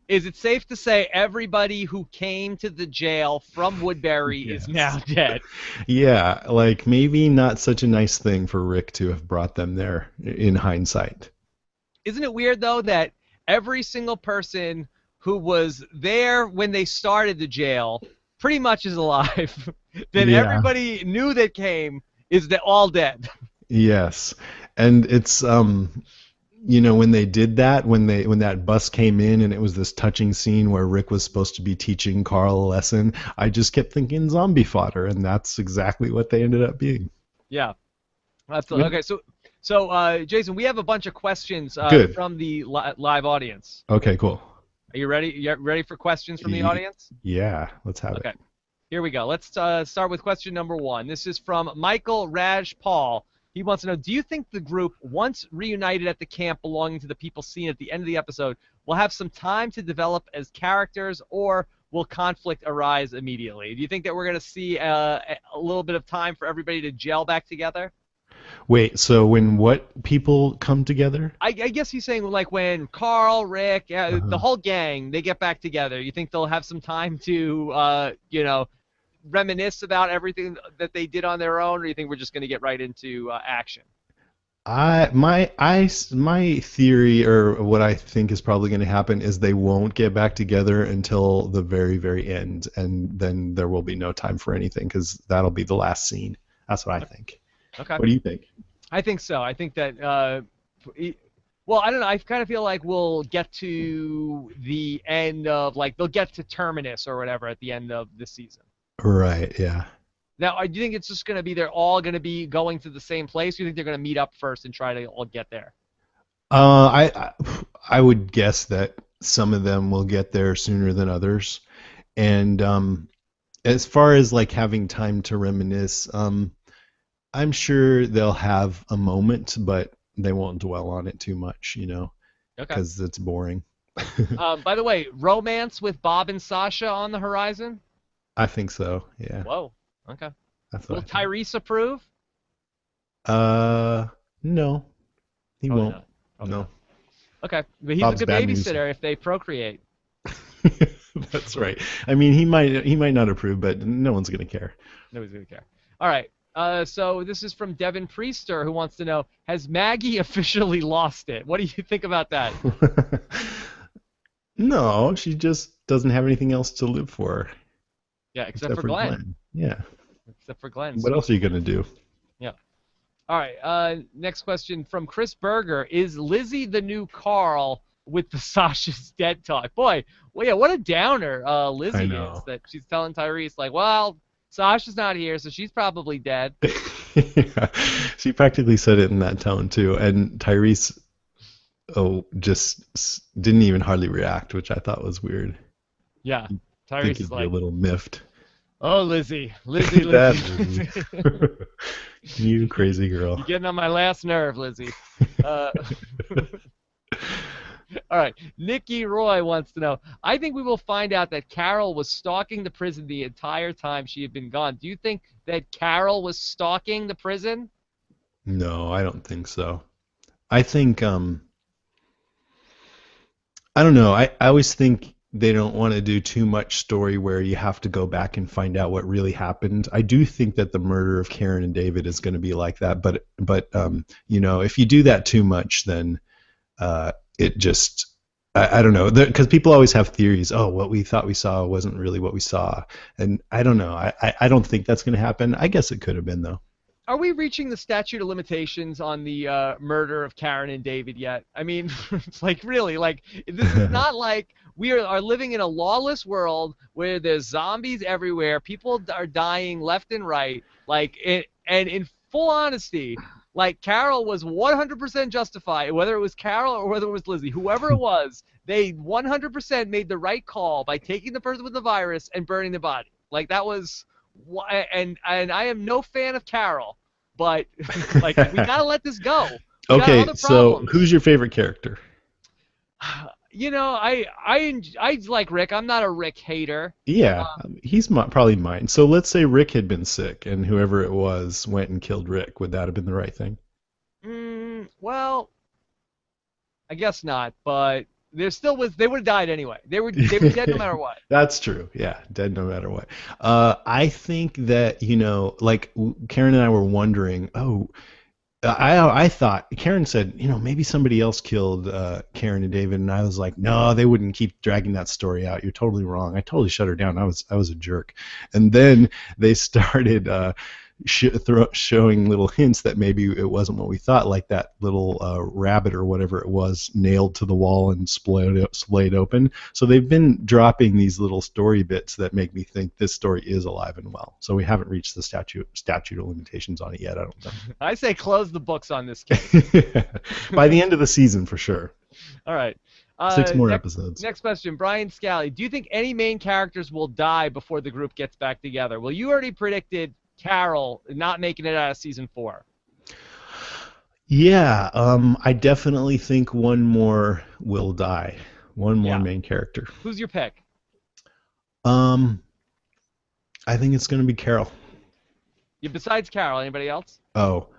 is it safe to say everybody who came to the jail from Woodbury is now Yes. dead? Yeah, like maybe not such a nice thing for Rick to have brought them there in hindsight. Isn't it weird though that every single person who was there when they started the jail pretty much is alive? Then Yeah. everybody new that came is all dead. Yes. And it's when they did that, when that bus came in and it was this touching scene where Rick was supposed to be teaching Carl a lesson, I just kept thinking zombie fodder, and that's exactly what they ended up being. Yeah, absolutely. Yep. Okay, so Jason, we have a bunch of questions Good. from the live audience. Okay, cool. Are you ready? You ready for questions from the Y- audience? Yeah, let's have it. Okay. Here we go. Let's start with question number one. This is from Michael Raj Paul. He wants to know, do you think the group, once reunited at the camp belonging to the people seen at the end of the episode, will have some time to develop as characters, or will conflict arise immediately? Do you think that we're going to see a little bit of time for everybody to gel back together? Wait, so when what people come together? I guess he's saying like when Carl, Rick, the Uh-huh. whole gang, they get back together. You think they'll have some time to, reminisce about everything that they did on their own, or do you think we're just going to get right into action? My theory, or what I think is probably going to happen, is they won't get back together until the very very end, and then there will be no time for anything because that'll be the last scene. That's what I think. Okay, What do you think? I think so. I think that. Well, I don't know. I kind of feel like we'll get to the end of they'll get to Terminus or whatever at the end of this season. Right, yeah. Now, do you think it's just going to be they're all going to be going to the same place? Or do you think they're going to meet up first and try to all get there? I would guess that some of them will get there sooner than others, and as far as like having time to reminisce, I'm sure they'll have a moment, but they won't dwell on it too much, Okay. because it's boring. By the way, romance with Bob and Sasha on the horizon? I think so. Yeah, Whoa. Okay. that's what Will I think. Tyrese approve? Uh, no, he Probably won't. not. Probably No, not. Okay. But he's a Bob's good bad news. babysitter if they procreate. That's right. I mean, he might not approve, but no one's gonna care. Nobody's going to care. All right. So this is from Devin Priester, who wants to know, has Maggie officially lost it? What do you think about that? No, she just doesn't have anything else to live for Yeah, except except for for Glenn. Glenn. Yeah. Except for Glenn. What else are you gonna do? Yeah. All right. Next question from Chris Berger. Is Lizzie the new Carl with the Sasha's dead talk? Boy, well, yeah, what a downer I Lizzie is know. that she's telling Tyrese, like, well, Sasha's not here, so she's probably dead. Yeah. She practically said it in that tone too, and Tyrese, just didn't even hardly react, which I thought was weird. Yeah. I think Tyrese he'd is be a like, little miffed. oh, Lizzie, Lizzie, That Lizzie. you crazy girl. You're getting on my last nerve, Lizzie. Uh, all right. Nikki Roy wants to know, I think we will find out that Carol was stalking the prison the entire time she had been gone. Do you think that Carol was stalking the prison? No, I don't think so. I think I don't know. I always think they don't want to do too much story where you have to go back and find out what really happened. I do think that the murder of Karen and David is going to be like that, but if you do that too much, then it just I don't know, because people always have theories. Oh, what we thought we saw wasn't really what we saw, and I don't know. I don't think that's going to happen. I guess it could have been though. Are we reaching the statute of limitations on the murder of Karen and David yet? I mean, it's like really, like this is not like we are living in a lawless world where there's zombies everywhere. People are dying left and right. And in full honesty, like Carol was 100% justified, whether it was Carol or whether it was Lizzie, whoever it was, they 100% made the right call by taking the person with the virus and burning the body. Like that was, and I am no fan of Carol, but like we gotta let this go. Okay, so who's your favorite character? I like Rick. I'm not a Rick hater. Yeah, he's probably mine. So let's say Rick had been sick and whoever it was went and killed Rick. Would that have been the right thing? Well, I guess not, but there still was. They would have died anyway. They were dead no matter what. That's true. Yeah, dead no matter what. I think that like Karen and I were wondering. I thought Karen said, maybe somebody else killed Karen and David, and I was like, no, they wouldn't keep dragging that story out. You're totally wrong. I totally shut her down. I was a jerk, and then they started showing little hints that maybe it wasn't what we thought, like that little rabbit or whatever it was nailed to the wall and splayed open. So they've been dropping these little story bits that make me think this story is alive and well. So we haven't reached the statute of limitations on it yet, I don't think. I say close the books on this case. By the end of the season, for sure. All right. 6 more episodes. Next question, Brian Scally. Do you think any main characters will die before the group gets back together? Well, you already predicted Carol not making it out of season 4. Yeah, I definitely think one more will die. One more main character. Who's your pick? I think it's going to be Carol. Yeah, besides Carol, anybody else? Oh,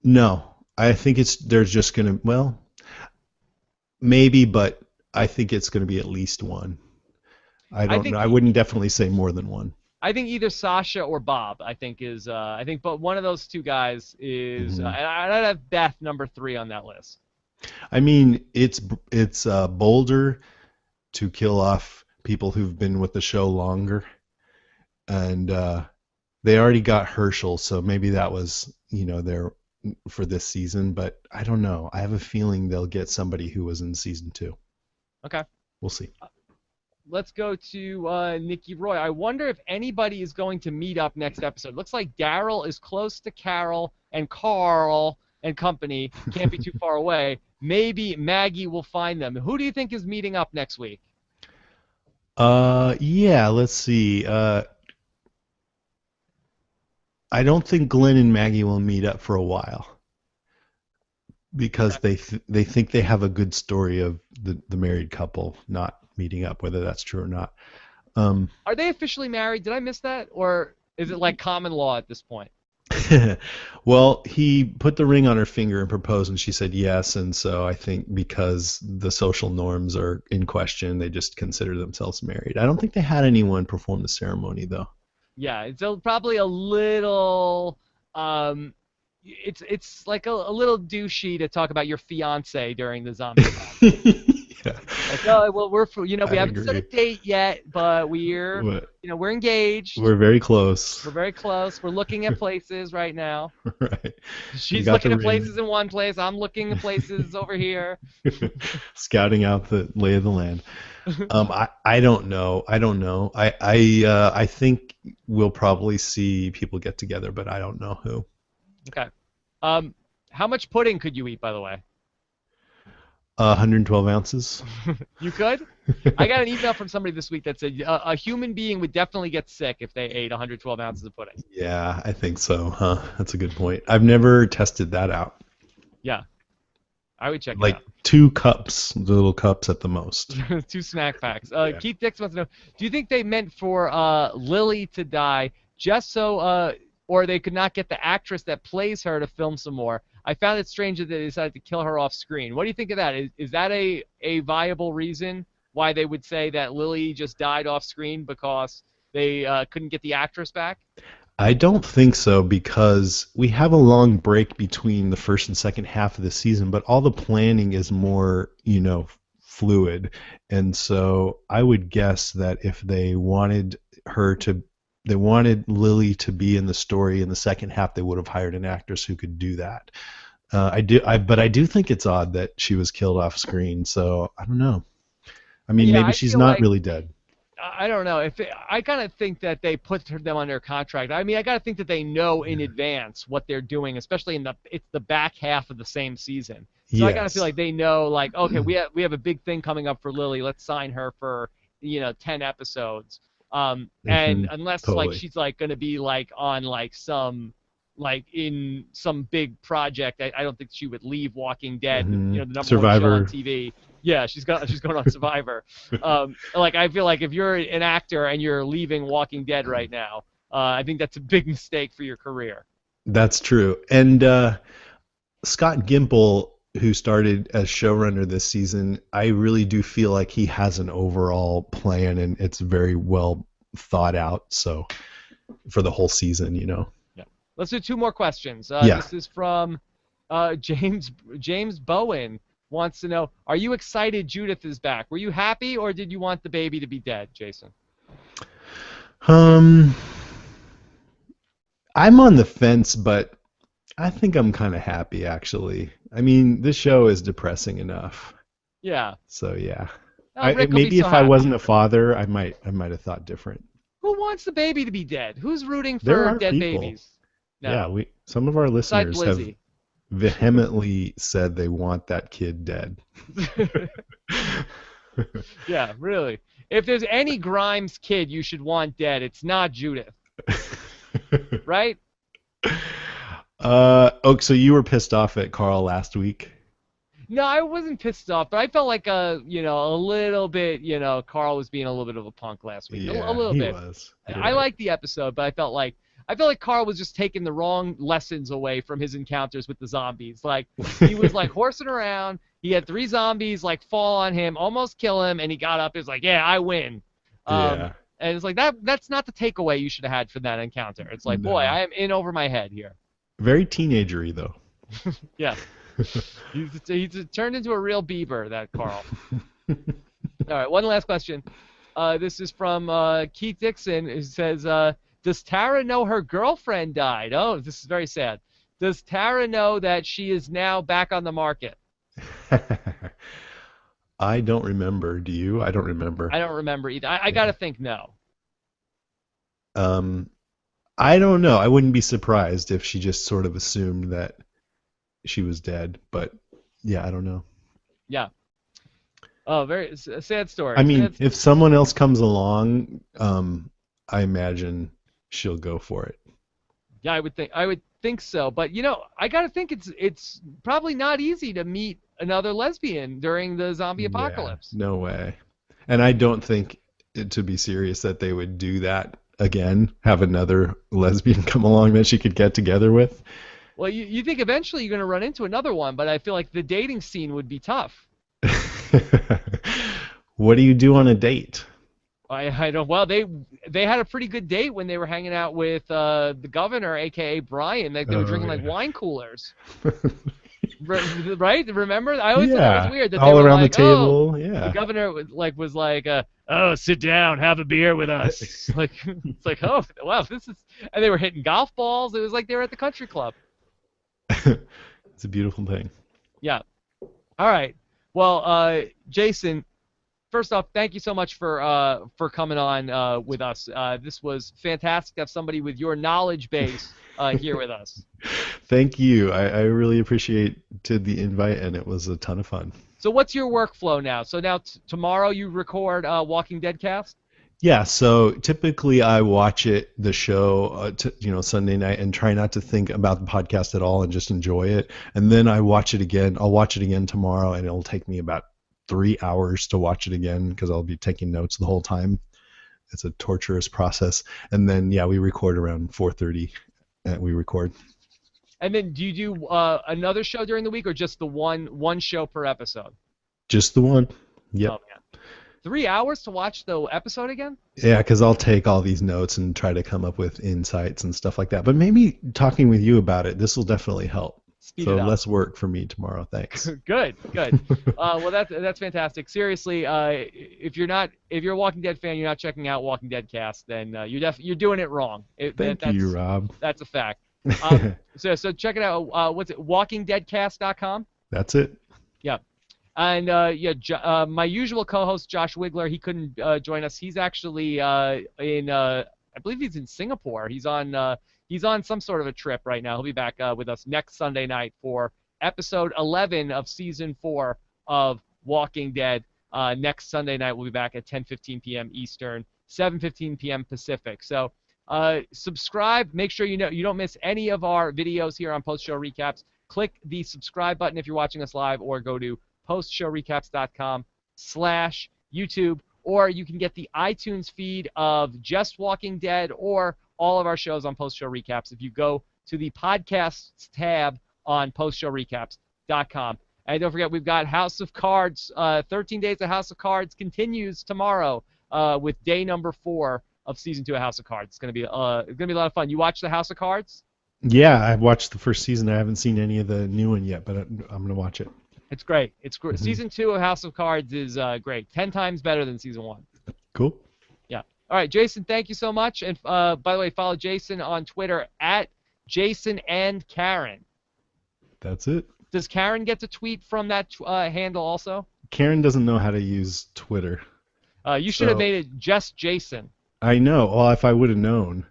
no. I think there's just going to, maybe, but I think it's going to be at least one. I don't know. I wouldn't definitely say more than one. I think either Sasha or Bob. But one of those two guys is. And I'd have Beth number 3 on that list. I mean, it's bolder to kill off people who've been with the show longer, and they already got Herschel, so maybe that was there for this season. But I don't know. I have a feeling they'll get somebody who was in season 2. Okay. We'll see. Let's go to Nikki Roy. I wonder if anybody is going to meet up next episode. Looks like Daryl is close to Carol and Carl and company. Can't be too far away. Maybe Maggie will find them. Who do you think is meeting up next week? Yeah, let's see. I don't think Glenn and Maggie will meet up for a while because they think they have a good story of the married couple not meeting up, whether that's true or not. Are they officially married? Did I miss that? Or is it like common law at this point? Well, he put the ring on her finger and proposed, and she said yes, and so I think because the social norms are in question, they just consider themselves married. I don't think they had anyone perform the ceremony, though. Yeah, it's probably a little... It's like a little douchey to talk about your fiance during the zombie apocalypse. Yeah. Like, well, we haven't set a date yet, but we're engaged. We're very close. We're very close. We're looking at places right now. Right. She's looking at places in one place. I'm looking at places over here. Scouting out the lay of the land. I don't know. I think we'll probably see people get together, but I don't know who. Okay. How much pudding could you eat, by the way? 112 ounces. You could? I got an email from somebody this week that said a human being would definitely get sick if they ate 112 ounces of pudding. Yeah, I think so, huh? That's a good point. I've never tested that out. Yeah. I would check it out. Like 2 cups, little cups at the most. 2 snack packs. Keith Dix wants to know, do you think they meant for Lily to die just so, or they could not get the actress that plays her to film some more? I found it strange that they decided to kill her off screen. What do you think of that? Is that a viable reason why they would say that Lily just died off screen because they couldn't get the actress back? I don't think so, because we have a long break between the first and second half of the season, but all the planning is more, fluid. And so I would guess that if they wanted Lily to be in the story in the second half, they would have hired an actress who could do that. But I do think it's odd that she was killed off screen. So I don't know. I mean, Yeah, maybe I she's feel not like really dead. I don't know I kind of think that they put them under contract. I mean, I gotta think that they know in advance what they're doing, especially it's the back half of the same season. So I gotta feel Yes. like they know, like, okay, we have a big thing coming up for Lily. Let's sign her for 10 episodes. And unless like Totally. she's like gonna be like on like some like in some big project, I don't think she would leave Walking Dead, the number one show on Survivor. TV. Yeah, she's going on Survivor. Like I feel like if you're an actor and you're leaving Walking Dead right now, I think that's a big mistake for your career. That's true. And Scott Gimple, who started as showrunner this season, I really do feel like he has an overall plan and it's very well thought out. So for the whole season. Yeah. Let's do two more questions. Yeah. This is from James Bowen wants to know: are you excited Judith is back? Were you happy, or did you want the baby to be dead, Jason? Um, I'm on the fence, but I think I'm kind of happy actually. I mean, this show is depressing enough. Yeah. So yeah. Rick will be Maybe so if I happy. wasn't a father, I might have thought different. Who wants the baby to be dead? Who's rooting There for are dead people. babies? Yeah, No. some of our Besides listeners have Lizzie. vehemently said they want that kid dead. Yeah, really. If there's any Grimes kid you should want dead, it's not Judith, right? So you were pissed off at Carl last week? No, I wasn't pissed off, but I felt like a little bit, Carl was being a little bit of a punk last week. A Yeah, little he bit. was. You're I right. liked the episode, but I felt like Carl was just taking the wrong lessons away from his encounters with the zombies. Like he was like horsing around. He had three zombies like fall on him, almost kill him, and he got up. He was like, "Yeah, I win." Yeah. And it's like that's not the takeaway you should have had from that encounter. It's like, boy, No. I am in over my head here. Very teenagery though. Yeah, he's turned into a real Bieber, that Carl. All right, one last question. This is from Keith Dixon, who says, does Tara know her girlfriend died? Oh, this is very sad. Does Tara know that she is now back on the market? I don't remember. Do you? I don't remember. I don't remember either. I got to think no. Um, I don't know. I wouldn't be surprised if she just sort of assumed that she was dead, but yeah, I don't know. Yeah. Oh, very sad story. I mean, if someone else comes along, I imagine she'll go for it. Yeah, I would think so. But I got to think it's probably not easy to meet another lesbian during the zombie Yeah, apocalypse. no way. And I don't think to be serious that they would do that again, have another lesbian come along that she could get together with. Well, you think eventually you're going to run into another one, but I feel like the dating scene would be tough. What do you do on a date? I don't. Well, they had a pretty good date when they were hanging out with the governor, aka Brian. Like they were drinking like Yeah. wine coolers, right? Remember? I always thought that was weird that they all were around like, the table. the Yeah. governor was like, oh, sit down, have a beer with us. Like it's like, oh, wow, this is. And they were hitting golf balls. It was like they were at the country club. It's a beautiful thing. Yeah. All right. Well, Jason, first off, thank you so much for coming on with us. This was fantastic to have somebody with your knowledge base here with us. Thank you. I really appreciated the invite, and it was a ton of fun. So what's your workflow now? So now tomorrow you record Walking Dead cast? Yeah, so typically I watch the show, Sunday night, and try not to think about the podcast at all and just enjoy it. And then I watch it again. I'll watch it again tomorrow, and it'll take me about 3 hours to watch it again because I'll be taking notes the whole time. It's a torturous process. And then, yeah, we record around 4:30. We record. And then do you do another show during the week, or just the one show per episode? Just the one. Yep. Oh, man. 3 hours to watch the episode again? Yeah, because I'll take all these notes and try to come up with insights and stuff like that. But maybe talking with you about it, this will definitely help. Speed it up. Less work for me tomorrow. Thanks. Good. Well, that's fantastic. Seriously, if you're a Walking Dead fan, you're not checking out Walking Dead cast, then you're doing it wrong. Thank you, Rob. That's a fact. So check it out. What's it? WalkingDeadcast.com. That's it. Yeah. And my usual co-host Josh Wigler, he couldn't join us. He's actually I believe he's in Singapore. He's on some sort of a trip right now. He'll be back with us next Sunday night for episode 11 of season 4 of Walking Dead. Next Sunday night we'll be back at 10:15 p.m. Eastern, 7:15 p.m. Pacific. So subscribe. Make sure you don't miss any of our videos here on Post Show Recaps. Click the subscribe button if you're watching us live, or go to postshowrecaps.com/YouTube, or you can get the iTunes feed of Just Walking Dead or all of our shows on Post Show Recaps if you go to the podcasts tab on postshowrecaps.com. And don't forget, we've got House of Cards. 13 Days of House of Cards continues tomorrow with day number 4 of season 2 of House of Cards. It's gonna be a lot of fun. You watch the House of Cards? Yeah, I've watched the first season. I haven't seen any of the new one yet, but I'm gonna watch it. It's great. It's great. Mm-hmm. Season 2 of House of Cards is great. 10 times better than season 1. Cool. Yeah. All right, Jason, thank you so much. And by the way, follow Jason on Twitter at Jason and Karen. That's it. Does Karen get to tweet from that handle also? Karen doesn't know how to use Twitter. You should have made it just Jason. I know. Well, if I would have known.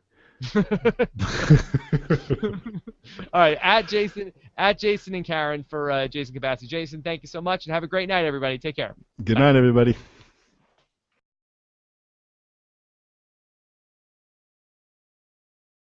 All right, at Jason and Karen for Jason Cabassi. Jason, thank you so much, and have a great night, everybody. Take care. Good night, everybody.